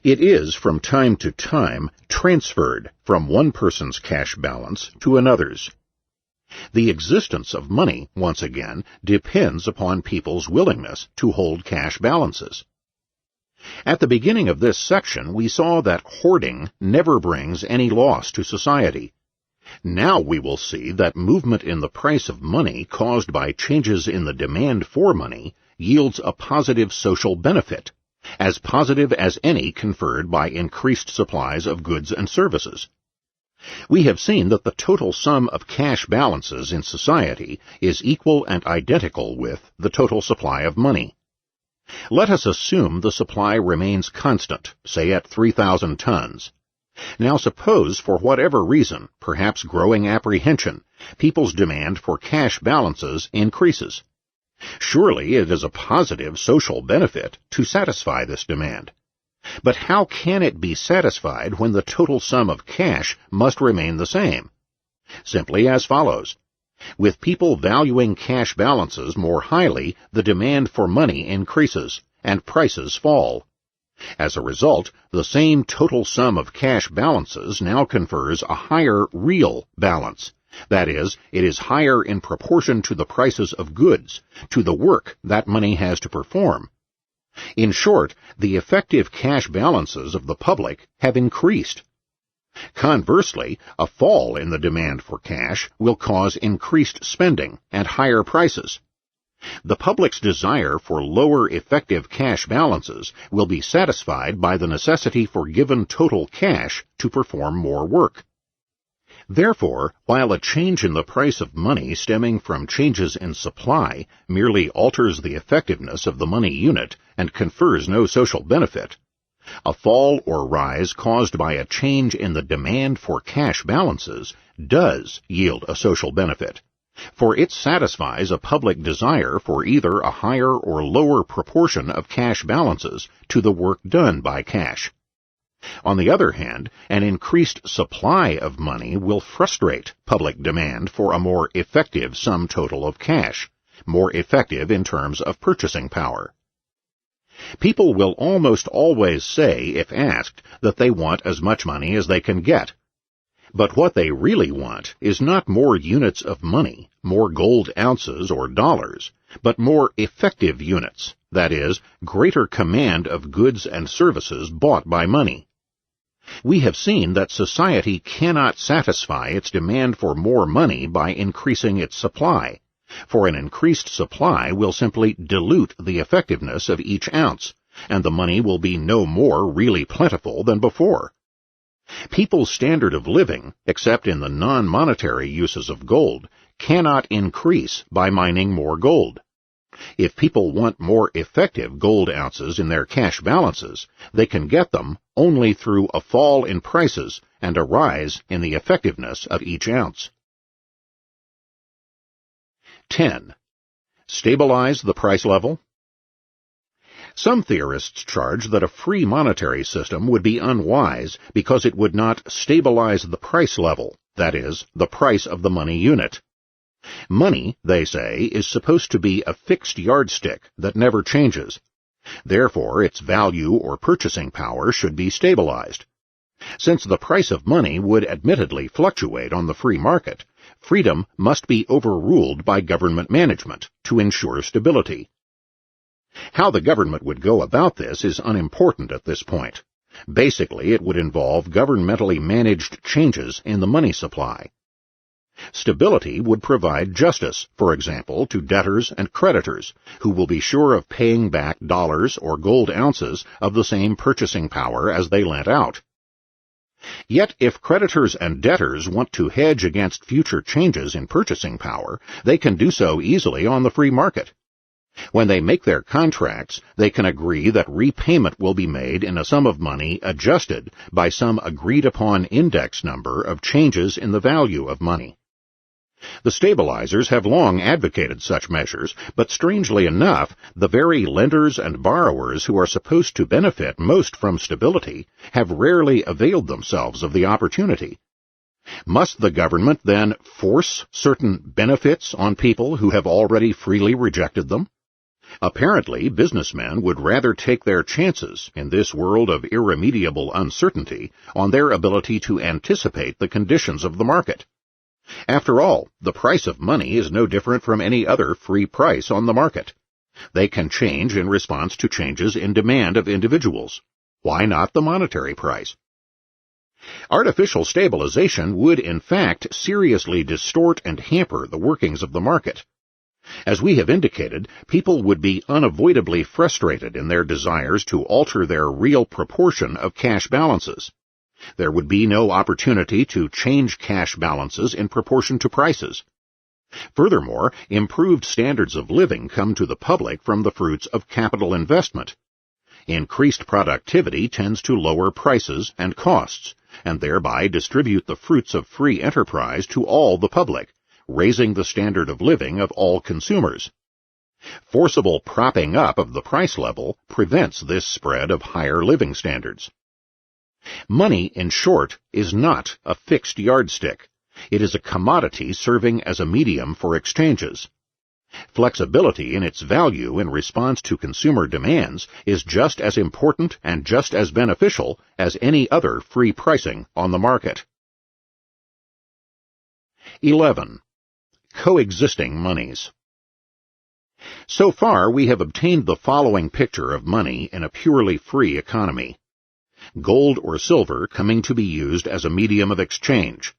It is, from time to time, transferred from one person's cash balance to another's. The existence of money, once again, depends upon people's willingness to hold cash balances. At the beginning of this section, we saw that hoarding never brings any loss to society. Now we will see that movement in the price of money caused by changes in the demand for money yields a positive social benefit, as positive as any conferred by increased supplies of goods and services. We have seen that the total sum of cash balances in society is equal and identical with the total supply of money. Let us assume the supply remains constant, say at 3,000 tons. Now suppose, for whatever reason, perhaps growing apprehension, people's demand for cash balances increases. Surely it is a positive social benefit to satisfy this demand. But how can it be satisfied when the total sum of cash must remain the same? Simply as follows. With people valuing cash balances more highly, the demand for money increases, and prices fall. As a result, the same total sum of cash balances now confers a higher real balance. That is, it is higher in proportion to the prices of goods, to the work that money has to perform. In short, the effective cash balances of the public have increased. Conversely, a fall in the demand for cash will cause increased spending and higher prices. The public's desire for lower effective cash balances will be satisfied by the necessity for given total cash to perform more work. Therefore, while a change in the price of money stemming from changes in supply merely alters the effectiveness of the money unit and confers no social benefit, a fall or rise caused by a change in the demand for cash balances does yield a social benefit, for it satisfies a public desire for either a higher or lower proportion of cash balances to the work done by cash. On the other hand, an increased supply of money will frustrate public demand for a more effective sum total of cash, more effective in terms of purchasing power. People will almost always say, if asked, that they want as much money as they can get. But what they really want is not more units of money, more gold ounces or dollars, but more effective units, that is, greater command of goods and services bought by money. We have seen that society cannot satisfy its demand for more money by increasing its supply, for an increased supply will simply dilute the effectiveness of each ounce, and the money will be no more really plentiful than before. People's standard of living, except in the non-monetary uses of gold, cannot increase by mining more gold. If people want more effective gold ounces in their cash balances, they can get them only through a fall in prices and a rise in the effectiveness of each ounce. 10. Stabilize the price level. Some theorists charge that a free monetary system would be unwise because it would not stabilize the price level, that is, the price of the money unit. Money, they say, is supposed to be a fixed yardstick that never changes. Therefore, its value or purchasing power should be stabilized. Since the price of money would admittedly fluctuate on the free market, freedom must be overruled by government management to ensure stability. How the government would go about this is unimportant at this point. Basically, it would involve governmentally managed changes in the money supply. Stability would provide justice, for example, to debtors and creditors, who will be sure of paying back dollars or gold ounces of the same purchasing power as they lent out. Yet if creditors and debtors want to hedge against future changes in purchasing power, they can do so easily on the free market. When they make their contracts, they can agree that repayment will be made in a sum of money adjusted by some agreed-upon index number of changes in the value of money. The stabilizers have long advocated such measures, but strangely enough, the very lenders and borrowers who are supposed to benefit most from stability have rarely availed themselves of the opportunity. Must the government then force certain benefits on people who have already freely rejected them? Apparently, businessmen would rather take their chances in this world of irremediable uncertainty on their ability to anticipate the conditions of the market. After all, the price of money is no different from any other free price on the market. They can change in response to changes in demand of individuals. Why not the monetary price? Artificial stabilization would, in fact, seriously distort and hamper the workings of the market. As we have indicated, people would be unavoidably frustrated in their desires to alter their real proportion of cash balances. There would be no opportunity to change cash balances in proportion to prices. Furthermore, improved standards of living come to the public from the fruits of capital investment. Increased productivity tends to lower prices and costs, and thereby distribute the fruits of free enterprise to all the public, raising the standard of living of all consumers. Forcible propping up of the price level prevents this spread of higher living standards. Money, in short, is not a fixed yardstick. It is a commodity serving as a medium for exchanges. Flexibility in its value in response to consumer demands is just as important and just as beneficial as any other free pricing on the market. 11. Coexisting monies. So far, we have obtained the following picture of money in a purely free economy. Gold or silver coming to be used as a medium of exchange.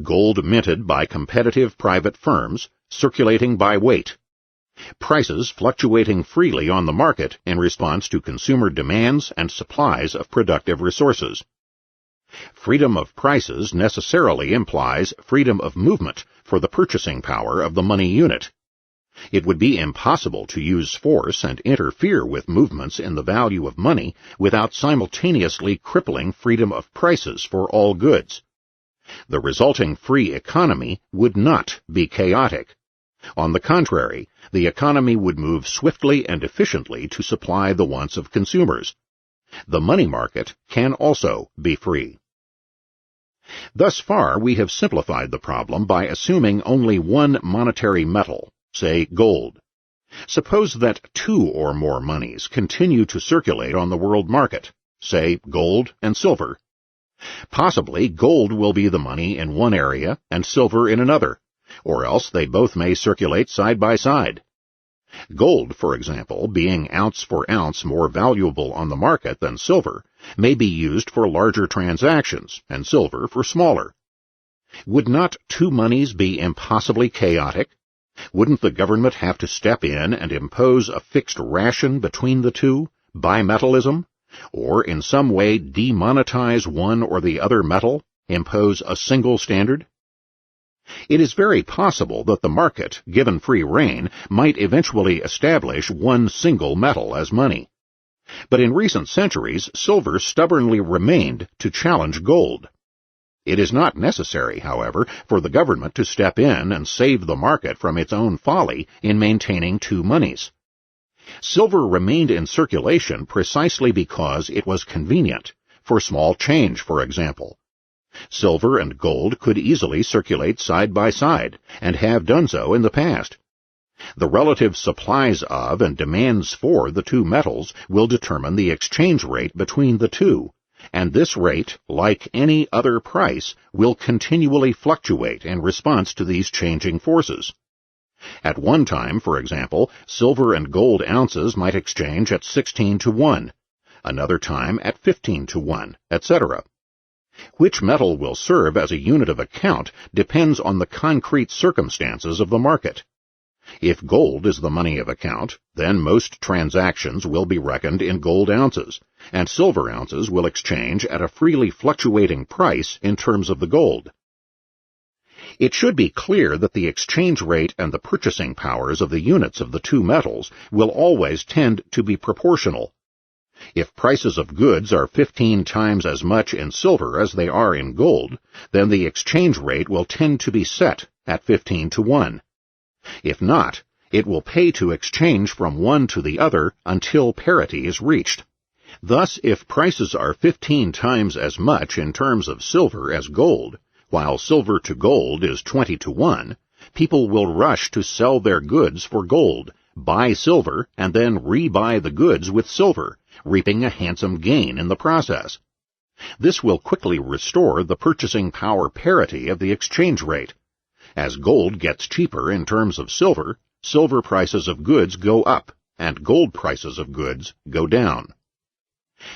Gold minted by competitive private firms, circulating by weight. Prices fluctuating freely on the market in response to consumer demands and supplies of productive resources. Freedom of prices necessarily implies freedom of movement for the purchasing power of the money unit. It would be impossible to use force and interfere with movements in the value of money without simultaneously crippling freedom of prices for all goods. The resulting free economy would not be chaotic. On the contrary, the economy would move swiftly and efficiently to supply the wants of consumers. The money market can also be free. Thus far, we have simplified the problem by assuming only one monetary metal, say gold. Suppose that two or more monies continue to circulate on the world market, say gold and silver. Possibly gold will be the money in one area and silver in another, or else they both may circulate side by side. Gold, for example, being ounce for ounce more valuable on the market than silver, may be used for larger transactions and silver for smaller. Would not two monies be impossibly chaotic? Wouldn't the government have to step in and impose a fixed ration between the two, bimetallism, or in some way demonetize one or the other metal, impose a single standard? It is very possible that the market, given free rein, might eventually establish one single metal as money. But in recent centuries, silver stubbornly remained to challenge gold. It is not necessary, however, for the government to step in and save the market from its own folly in maintaining two monies. Silver remained in circulation precisely because it was convenient, for small change, for example. Silver and gold could easily circulate side by side, and have done so in the past. The relative supplies of and demands for the two metals will determine the exchange rate between the two, and this rate, like any other price, will continually fluctuate in response to these changing forces. At one time, for example, silver and gold ounces might exchange at 16 to 1, another time at 15 to 1, etc. Which metal will serve as a unit of account depends on the concrete circumstances of the market. If gold is the money of account, then most transactions will be reckoned in gold ounces, and silver ounces will exchange at a freely fluctuating price in terms of the gold. It should be clear that the exchange rate and the purchasing powers of the units of the two metals will always tend to be proportional. If prices of goods are 15 times as much in silver as they are in gold, then the exchange rate will tend to be set at 15 to 1. If not, it will pay to exchange from one to the other until parity is reached. Thus, if prices are 15 times as much in terms of silver as gold, while silver to gold is 20 to 1, people will rush to sell their goods for gold, buy silver, and then rebuy the goods with silver, reaping a handsome gain in the process. This will quickly restore the purchasing power parity of the exchange rate. As gold gets cheaper in terms of silver, silver prices of goods go up, and gold prices of goods go down.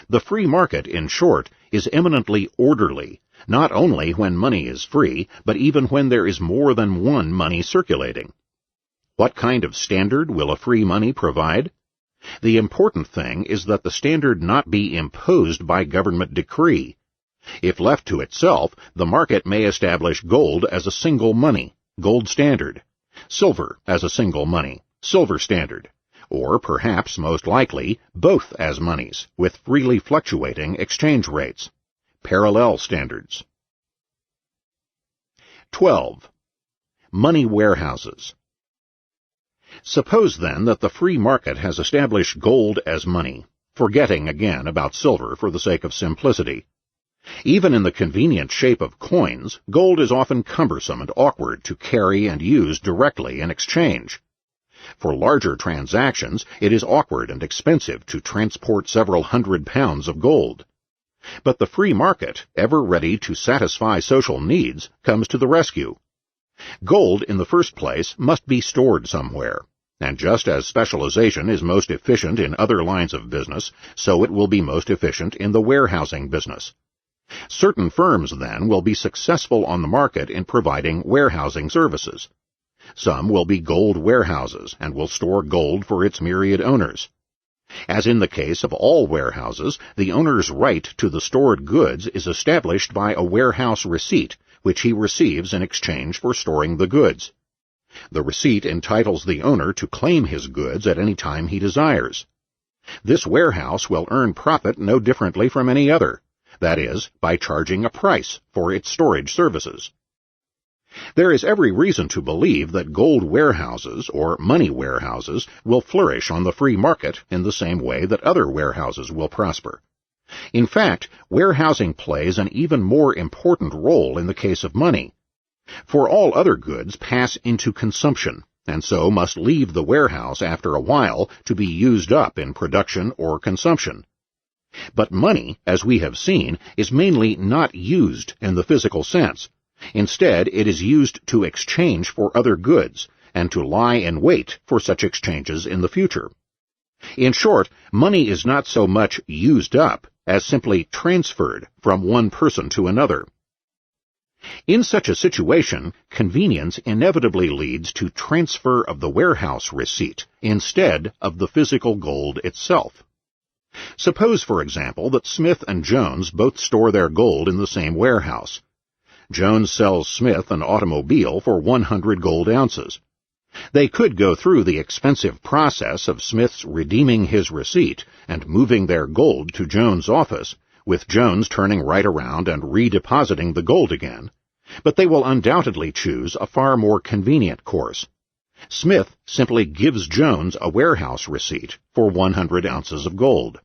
The free market, in short, is eminently orderly, not only when money is free, but even when there is more than one money circulating. What kind of standard will a free money provide? The important thing is that the standard not be imposed by government decree. If left to itself, the market may establish gold as a single money, gold standard, silver as a single money, silver standard, or perhaps most likely both as monies with freely fluctuating exchange rates, parallel standards. 12. Money warehouses. Suppose then that the free market has established gold as money, forgetting again about silver for the sake of simplicity. Even in the convenient shape of coins, gold is often cumbersome and awkward to carry and use directly in exchange. For larger transactions, it is awkward and expensive to transport several hundred pounds of gold. But the free market, ever ready to satisfy social needs, comes to the rescue. Gold, in the first place, must be stored somewhere, and just as specialization is most efficient in other lines of business, so it will be most efficient in the warehousing business. Certain firms, then, will be successful on the market in providing warehousing services. Some will be gold warehouses and will store gold for its myriad owners. As in the case of all warehouses, the owner's right to the stored goods is established by a warehouse receipt, which he receives in exchange for storing the goods. The receipt entitles the owner to claim his goods at any time he desires. This warehouse will earn profit no differently from any other, that is, by charging a price for its storage services. There is every reason to believe that gold warehouses, or money warehouses, will flourish on the free market in the same way that other warehouses will prosper. In fact, warehousing plays an even more important role in the case of money. For all other goods pass into consumption, and so must leave the warehouse after a while to be used up in production or consumption. But money, as we have seen, is mainly not used in the physical sense. Instead, it is used to exchange for other goods, and to lie in wait for such exchanges in the future. In short, money is not so much used up as simply transferred from one person to another. In such a situation, convenience inevitably leads to transfer of the warehouse receipt instead of the physical gold itself. Suppose, for example, that Smith and Jones both store their gold in the same warehouse. Jones sells Smith an automobile for 100 gold ounces. They could go through the expensive process of Smith's redeeming his receipt and moving their gold to Jones' office, with Jones turning right around and redepositing the gold again, but they will undoubtedly choose a far more convenient course. Smith simply gives Jones a warehouse receipt for 100 ounces of gold.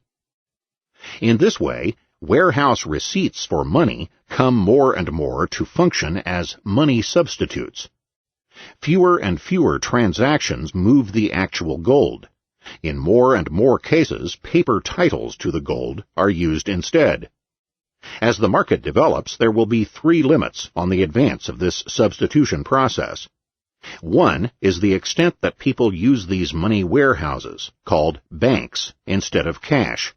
In this way, warehouse receipts for money come more and more to function as money substitutes. Fewer and fewer transactions move the actual gold. In more and more cases, paper titles to the gold are used instead. As the market develops, there will be 3 limits on the advance of this substitution process. One is the extent that people use these money warehouses, called banks, instead of cash.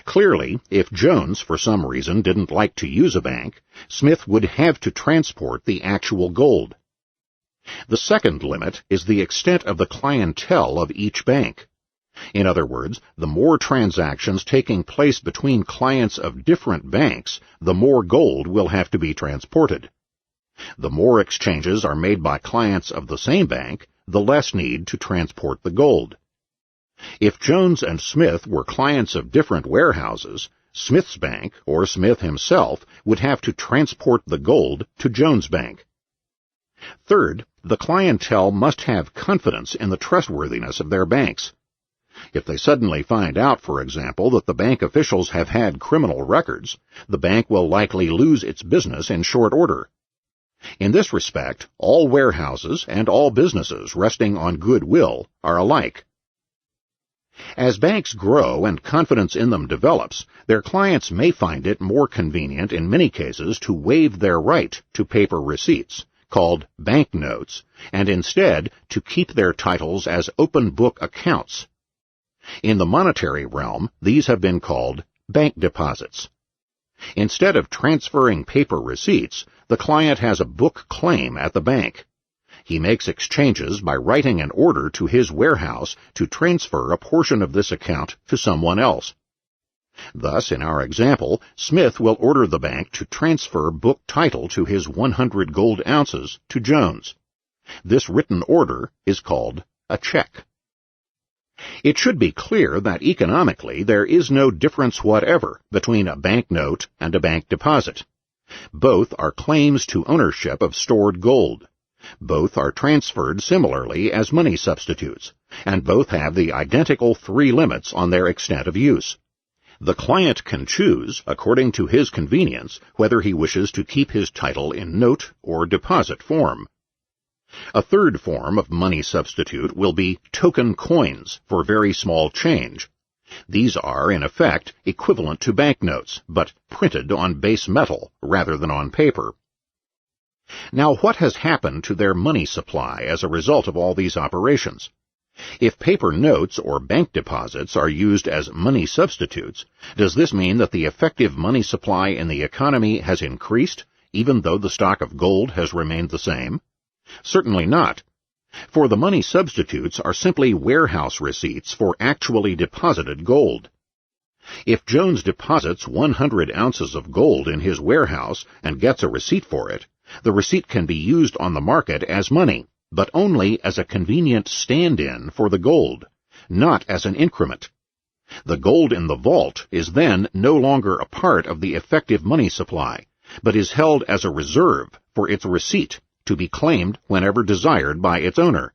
Clearly, if Jones, for some reason, didn't like to use a bank, Smith would have to transport the actual gold. The second limit is the extent of the clientele of each bank. In other words, the more transactions taking place between clients of different banks, the more gold will have to be transported. The more exchanges are made by clients of the same bank, the less need to transport the gold. If Jones and Smith were clients of different warehouses, Smith's bank, or Smith himself, would have to transport the gold to Jones' bank. Third, the clientele must have confidence in the trustworthiness of their banks. If they suddenly find out, for example, that the bank officials have had criminal records, the bank will likely lose its business in short order. In this respect, all warehouses and all businesses resting on goodwill are alike. As banks grow and confidence in them develops, their clients may find it more convenient in many cases to waive their right to paper receipts, called bank notes, and instead to keep their titles as open book accounts. In the monetary realm, these have been called bank deposits. Instead of transferring paper receipts, the client has a book claim at the bank. He makes exchanges by writing an order to his warehouse to transfer a portion of this account to someone else. Thus, in our example, Smith will order the bank to transfer book title to his 100 gold ounces to Jones. This written order is called a check. It should be clear that economically there is no difference whatever between a banknote and a bank deposit. Both are claims to ownership of stored gold. Both are transferred similarly as money substitutes, and both have the identical 3 limits on their extent of use. The client can choose, according to his convenience, whether he wishes to keep his title in note or deposit form. A third form of money substitute will be token coins for very small change. These are, in effect, equivalent to banknotes, but printed on base metal rather than on paper. Now, what has happened to their money supply as a result of all these operations? If paper notes or bank deposits are used as money substitutes, does this mean that the effective money supply in the economy has increased, even though the stock of gold has remained the same? Certainly not. For the money substitutes are simply warehouse receipts for actually deposited gold. If Jones deposits 100 ounces of gold in his warehouse and gets a receipt for it, the receipt can be used on the market as money, but only as a convenient stand-in for the gold, not as an increment. The gold in the vault is then no longer a part of the effective money supply, but is held as a reserve for its receipt to be claimed whenever desired by its owner.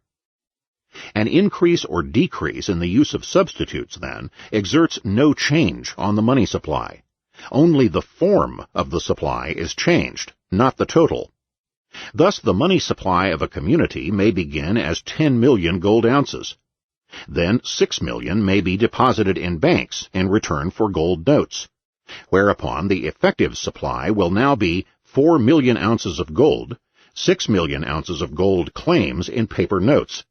An increase or decrease in the use of substitutes, then, exerts no change on the money supply. Only the form of the supply is changed, not the total. Thus, the money supply of a community may begin as 10 million gold ounces. Then 6 million may be deposited in banks in return for gold notes, whereupon the effective supply will now be 4 million ounces of gold, 6 million ounces of gold claims in paper notes.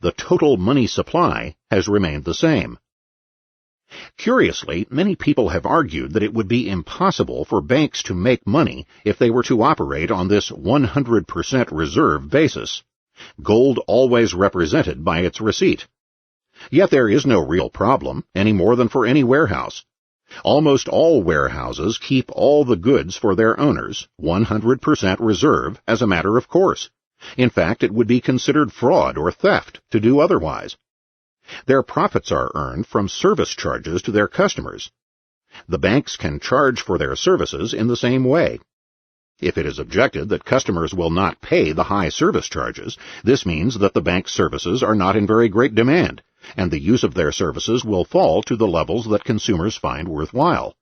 The total money supply has remained the same. Curiously, many people have argued that it would be impossible for banks to make money if they were to operate on this 100% reserve basis, gold always represented by its receipt. Yet there is no real problem, any more than for any warehouse. Almost all warehouses keep all the goods for their owners, 100% reserve, as a matter of course. In fact, it would be considered fraud or theft to do otherwise. Their profits are earned from service charges to their customers. The banks can charge for their services in the same way. If it is objected that customers will not pay the high service charges, this means that the bank's services are not in very great demand, and the use of their services will fall to the levels that consumers find worthwhile.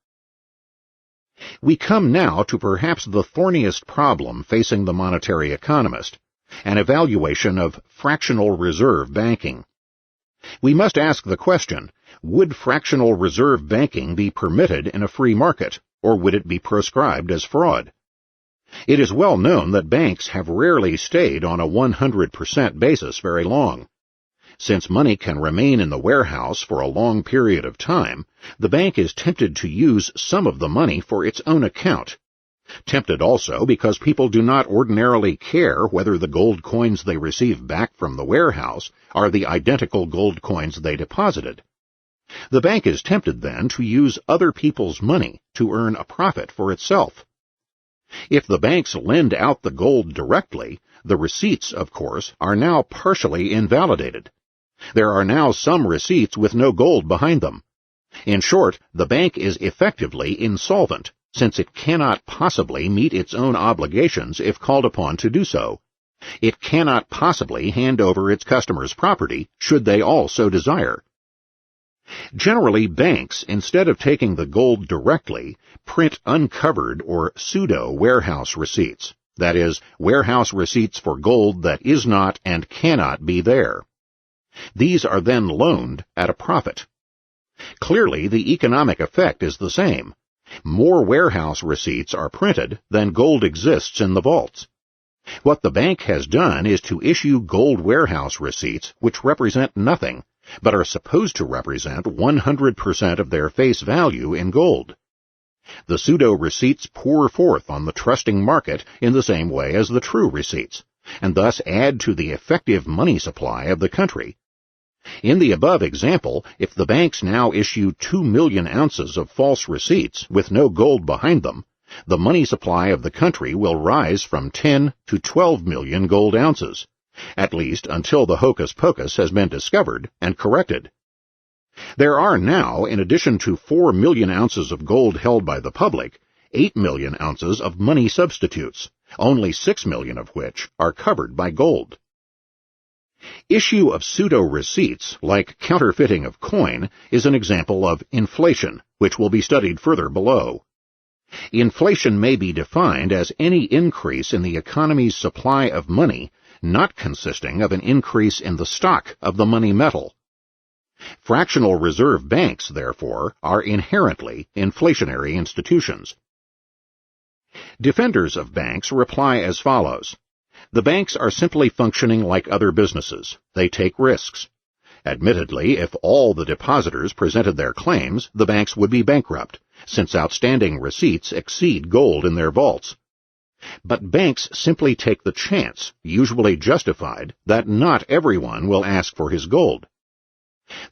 We come now to perhaps the thorniest problem facing the monetary economist, an evaluation of fractional reserve banking. We must ask the question, would fractional reserve banking be permitted in a free market, or would it be proscribed as fraud? It is well known that banks have rarely stayed on a 100% basis very long. Since money can remain in the warehouse for a long period of time, the bank is tempted to use some of the money for its own account. Tempted also because people do not ordinarily care whether the gold coins they receive back from the warehouse are the identical gold coins they deposited. The bank is tempted then to use other people's money to earn a profit for itself. If the banks lend out the gold directly, the receipts, of course, are now partially invalidated. There are now some receipts with no gold behind them. In short, the bank is effectively insolvent, since it cannot possibly meet its own obligations if called upon to do so, It cannot possibly hand over its customers' property, should they all so desire. Generally, banks, instead of taking the gold directly, print uncovered or pseudo-warehouse receipts, that is, warehouse receipts for gold that is not and cannot be there. These are then loaned at a profit. Clearly, the economic effect is the same. More warehouse receipts are printed than gold exists in the vaults. What the bank has done is to issue gold warehouse receipts which represent nothing, but are supposed to represent 100% of their face value in gold. The pseudo-receipts pour forth on the trusting market in the same way as the true receipts, and thus add to the effective money supply of the country. In the above example, if the banks now issue 2 million ounces of false receipts with no gold behind them, the money supply of the country will rise from 10 to 12 million gold ounces, at least until the hocus-pocus has been discovered and corrected. There are now, in addition to 4 million ounces of gold held by the public, 8 million ounces of money substitutes, only 6 million of which are covered by gold. Issue of pseudo-receipts, like counterfeiting of coin, is an example of inflation, which will be studied further below. Inflation may be defined as any increase in the economy's supply of money not consisting of an increase in the stock of the money metal. Fractional reserve banks, therefore, are inherently inflationary institutions. Defenders of banks reply as follows. The banks are simply functioning like other businesses. They take risks. Admittedly, if all the depositors presented their claims, the banks would be bankrupt, since outstanding receipts exceed gold in their vaults. But banks simply take the chance, usually justified, that not everyone will ask for his gold.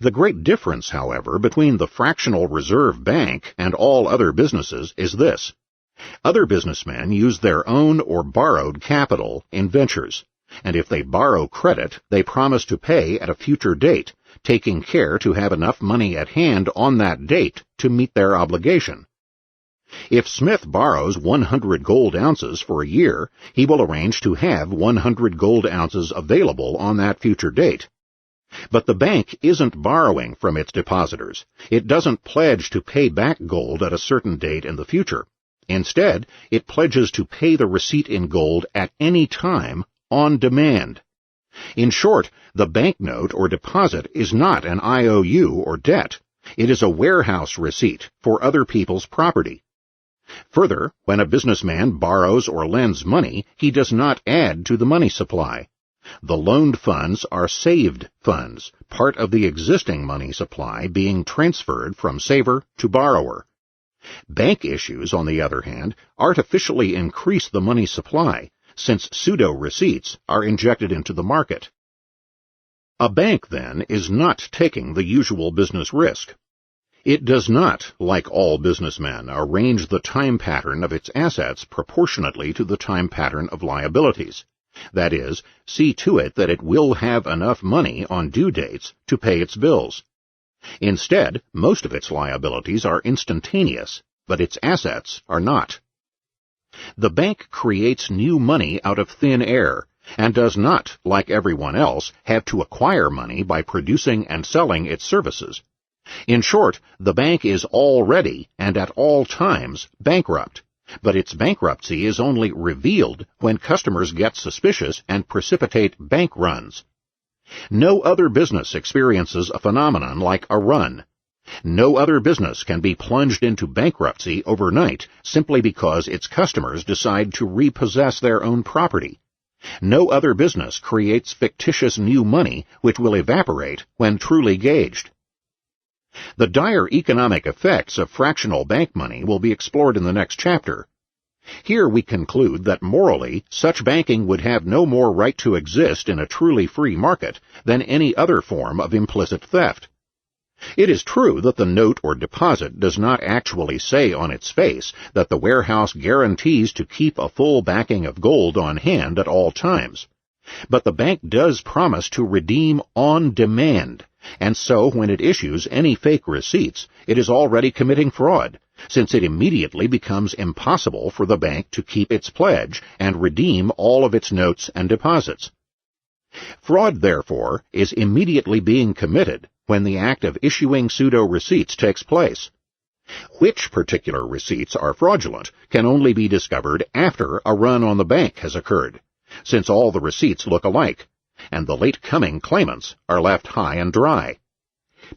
The great difference, however, between the fractional reserve bank and all other businesses is this. Other businessmen use their own or borrowed capital in ventures, and if they borrow credit, they promise to pay at a future date, taking care to have enough money at hand on that date to meet their obligation. If Smith borrows 100 gold ounces for a year, he will arrange to have 100 gold ounces available on that future date. But the bank isn't borrowing from its depositors. It doesn't pledge to pay back gold at a certain date in the future. Instead, it pledges to pay the receipt in gold at any time, on demand. In short, the banknote or deposit is not an IOU or debt. It is a warehouse receipt for other people's property. Further, when a businessman borrows or lends money, he does not add to the money supply. The loaned funds are saved funds, part of the existing money supply being transferred from saver to borrower. Bank issues, on the other hand, artificially increase the money supply, since pseudo-receipts are injected into the market. A bank, then, is not taking the usual business risk. It does not, like all businessmen, arrange the time pattern of its assets proportionately to the time pattern of liabilities. That is, see to it that it will have enough money on due dates to pay its bills. Instead, most of its liabilities are instantaneous, but its assets are not. The bank creates new money out of thin air, and does not, like everyone else, have to acquire money by producing and selling its services. In short, the bank is already, and at all times, bankrupt, but its bankruptcy is only revealed when customers get suspicious and precipitate bank runs. No other business experiences a phenomenon like a run. No other business can be plunged into bankruptcy overnight simply because its customers decide to repossess their own property. No other business creates fictitious new money which will evaporate when truly gauged. The dire economic effects of fractional bank money will be explored in the next chapter. Here we conclude that morally, such banking would have no more right to exist in a truly free market than any other form of implicit theft. It is true that the note or deposit does not actually say on its face that the warehouse guarantees to keep a full backing of gold on hand at all times. But the bank does promise to redeem on demand, and so when it issues any fake receipts, it is already committing fraud, since it immediately becomes impossible for the bank to keep its pledge and redeem all of its notes and deposits. Fraud, therefore, is immediately being committed when the act of issuing pseudo-receipts takes place. Which particular receipts are fraudulent can only be discovered after a run on the bank has occurred, since all the receipts look alike, and the late-coming claimants are left high and dry.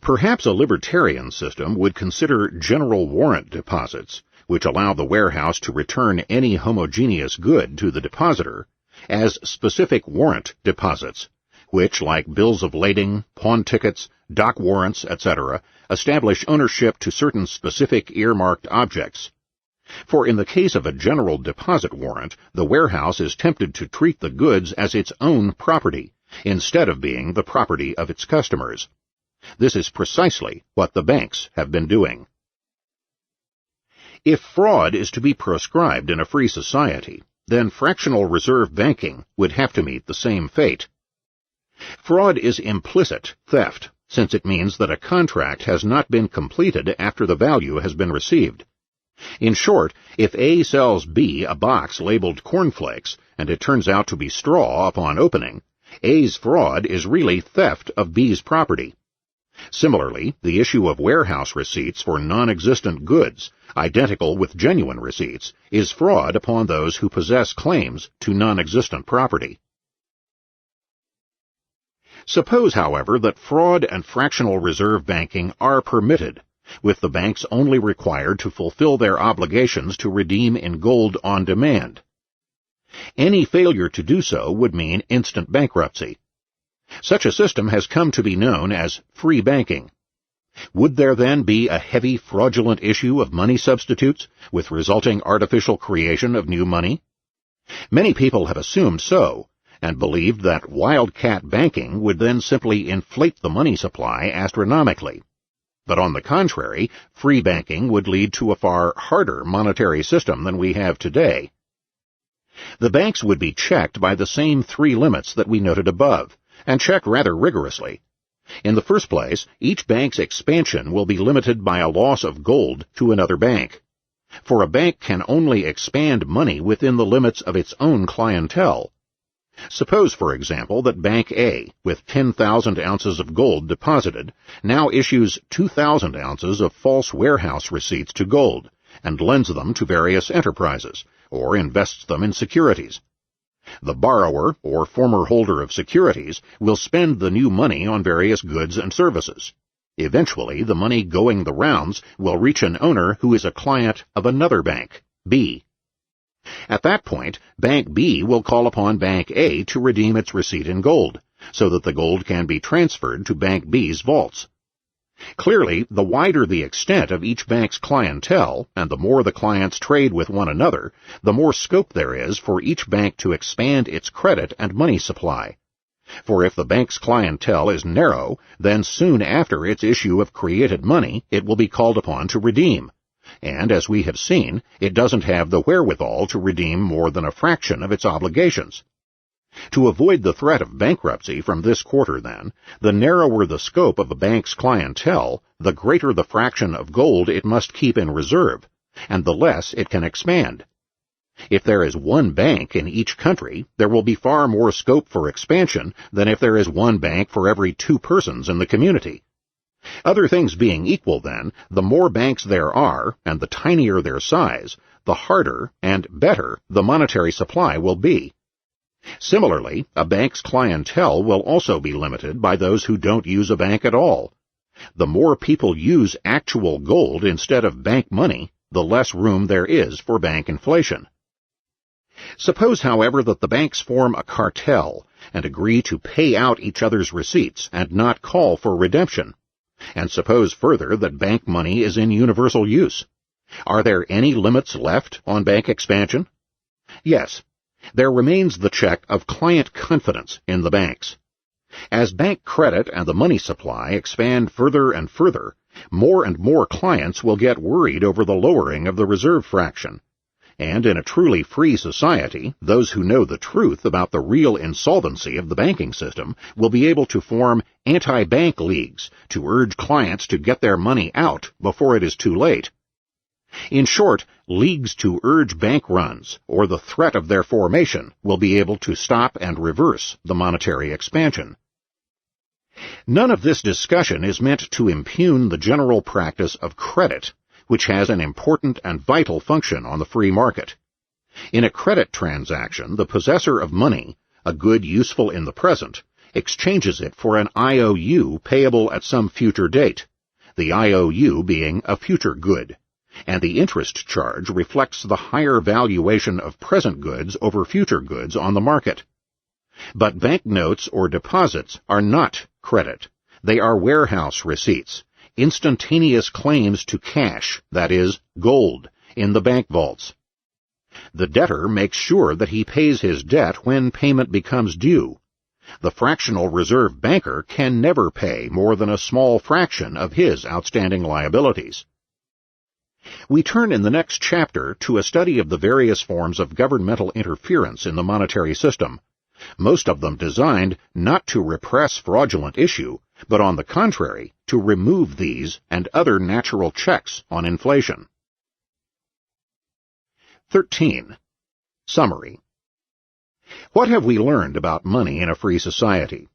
Perhaps a libertarian system would consider general warrant deposits, which allow the warehouse to return any homogeneous good to the depositor, as specific warrant deposits, which, like bills of lading, pawn tickets, dock warrants, etc., establish ownership to certain specific earmarked objects. For in the case of a general deposit warrant, the warehouse is tempted to treat the goods as its own property, instead of being the property of its customers. This is precisely what the banks have been doing. If fraud is to be proscribed in a free society, then fractional reserve banking would have to meet the same fate. Fraud is implicit theft, since it means that a contract has not been completed after the value has been received. In short, if A sells B a box labeled cornflakes, and it turns out to be straw upon opening, A's fraud is really theft of B's property. Similarly, the issue of warehouse receipts for non-existent goods, identical with genuine receipts, is fraud upon those who possess claims to non-existent property. Suppose, however, that fraud and fractional reserve banking are permitted, with the banks only required to fulfill their obligations to redeem in gold on demand. Any failure to do so would mean instant bankruptcy. Such a system has come to be known as free banking. Would there then be a heavy fraudulent issue of money substitutes, with resulting artificial creation of new money? Many people have assumed so, and believed that wildcat banking would then simply inflate the money supply astronomically. But on the contrary, free banking would lead to a far harder monetary system than we have today. The banks would be checked by the same three limits that we noted above, and checked rather rigorously. In the first place, each bank's expansion will be limited by a loss of gold to another bank. For a bank can only expand money within the limits of its own clientele. Suppose, for example, that Bank A, with 10,000 ounces of gold deposited, now issues 2,000 ounces of false warehouse receipts to gold, and lends them to various enterprises, or invests them in securities. The borrower, or former holder of securities, will spend the new money on various goods and services. Eventually, the money going the rounds will reach an owner who is a client of another bank, B. At that point, Bank B will call upon Bank A to redeem its receipt in gold, so that the gold can be transferred to Bank B's vaults. Clearly, the wider the extent of each bank's clientele, and the more the clients trade with one another, the more scope there is for each bank to expand its credit and money supply. For if the bank's clientele is narrow, then soon after its issue of created money, it will be called upon to redeem. And, as we have seen, it doesn't have the wherewithal to redeem more than a fraction of its obligations. To avoid the threat of bankruptcy from this quarter, then, the narrower the scope of a bank's clientele, the greater the fraction of gold it must keep in reserve, and the less it can expand. If there is one bank in each country, there will be far more scope for expansion than if there is one bank for every 2 persons in the community. Other things being equal, then, the more banks there are, and the tinier their size, the harder and better the monetary supply will be. Similarly, a bank's clientele will also be limited by those who don't use a bank at all. The more people use actual gold instead of bank money, the less room there is for bank inflation. Suppose, however, that the banks form a cartel and agree to pay out each other's receipts and not call for redemption. And suppose further that bank money is in universal use. Are there any limits left on bank expansion? Yes. There remains the check of client confidence in the banks. As bank credit and the money supply expand further and further, more and more clients will get worried over the lowering of the reserve fraction. And in a truly free society, those who know the truth about the real insolvency of the banking system will be able to form anti-bank leagues to urge clients to get their money out before it is too late. In short, leagues to urge bank runs, or the threat of their formation, will be able to stop and reverse the monetary expansion. None of this discussion is meant to impugn the general practice of credit, which has an important and vital function on the free market. In a credit transaction, the possessor of money, a good useful in the present, exchanges it for an IOU payable at some future date, the IOU being a future good, and the interest charge reflects the higher valuation of present goods over future goods on the market. But banknotes or deposits are not credit. They are warehouse receipts, instantaneous claims to cash, that is, gold, in the bank vaults. The debtor makes sure that he pays his debt when payment becomes due. The fractional reserve banker can never pay more than a small fraction of his outstanding liabilities. We turn in the next chapter to a study of the various forms of governmental interference in the monetary system, most of them designed not to repress fraudulent issue, but on the contrary, to remove these and other natural checks on inflation. 13. Summary. What have we learned about money in a free society?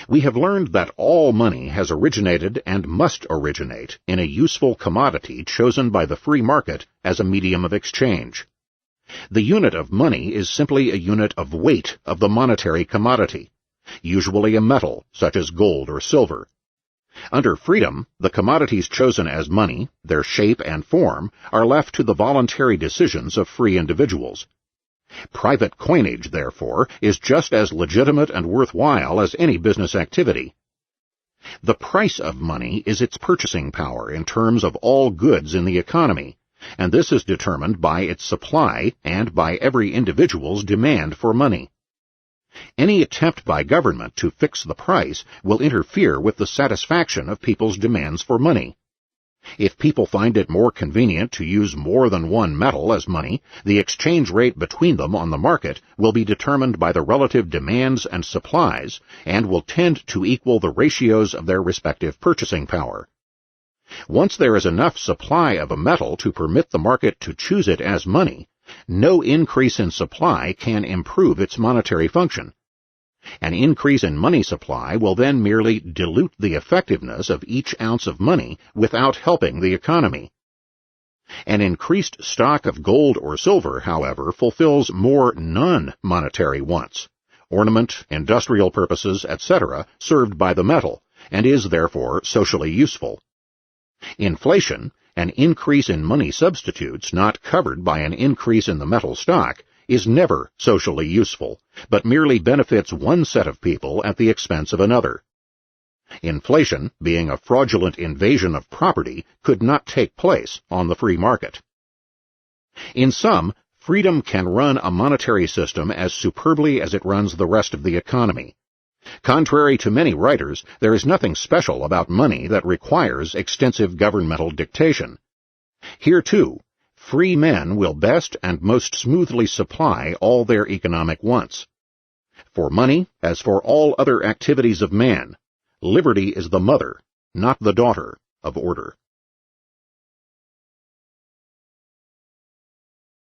We have learned that all money has originated and must originate in a useful commodity chosen by the free market as a medium of exchange. The unit of money is simply a unit of weight of the monetary commodity, usually a metal such as gold or silver. Under freedom, the commodities chosen as money, their shape and form, are left to the voluntary decisions of free individuals. Private coinage, therefore, is just as legitimate and worthwhile as any business activity. The price of money is its purchasing power in terms of all goods in the economy, and this is determined by its supply and by every individual's demand for money. Any attempt by government to fix the price will interfere with the satisfaction of people's demands for money. If people find it more convenient to use more than one metal as money, the exchange rate between them on the market will be determined by the relative demands and supplies and will tend to equal the ratios of their respective purchasing power. Once there is enough supply of a metal to permit the market to choose it as money, no increase in supply can improve its monetary function. An increase in money supply will then merely dilute the effectiveness of each ounce of money without helping the economy. An increased stock of gold or silver, however, fulfills more non-monetary wants, ornament, industrial purposes, etc., served by the metal, and is therefore socially useful. Inflation, an increase in money substitutes not covered by an increase in the metal stock, is never socially useful, but merely benefits one set of people at the expense of another. Inflation, being a fraudulent invasion of property, could not take place on the free market. In sum, freedom can run a monetary system as superbly as it runs the rest of the economy. Contrary to many writers, there is nothing special about money that requires extensive governmental dictation. Here, too, free men will best and most smoothly supply all their economic wants. For money, as for all other activities of man, liberty is the mother, not the daughter, of order.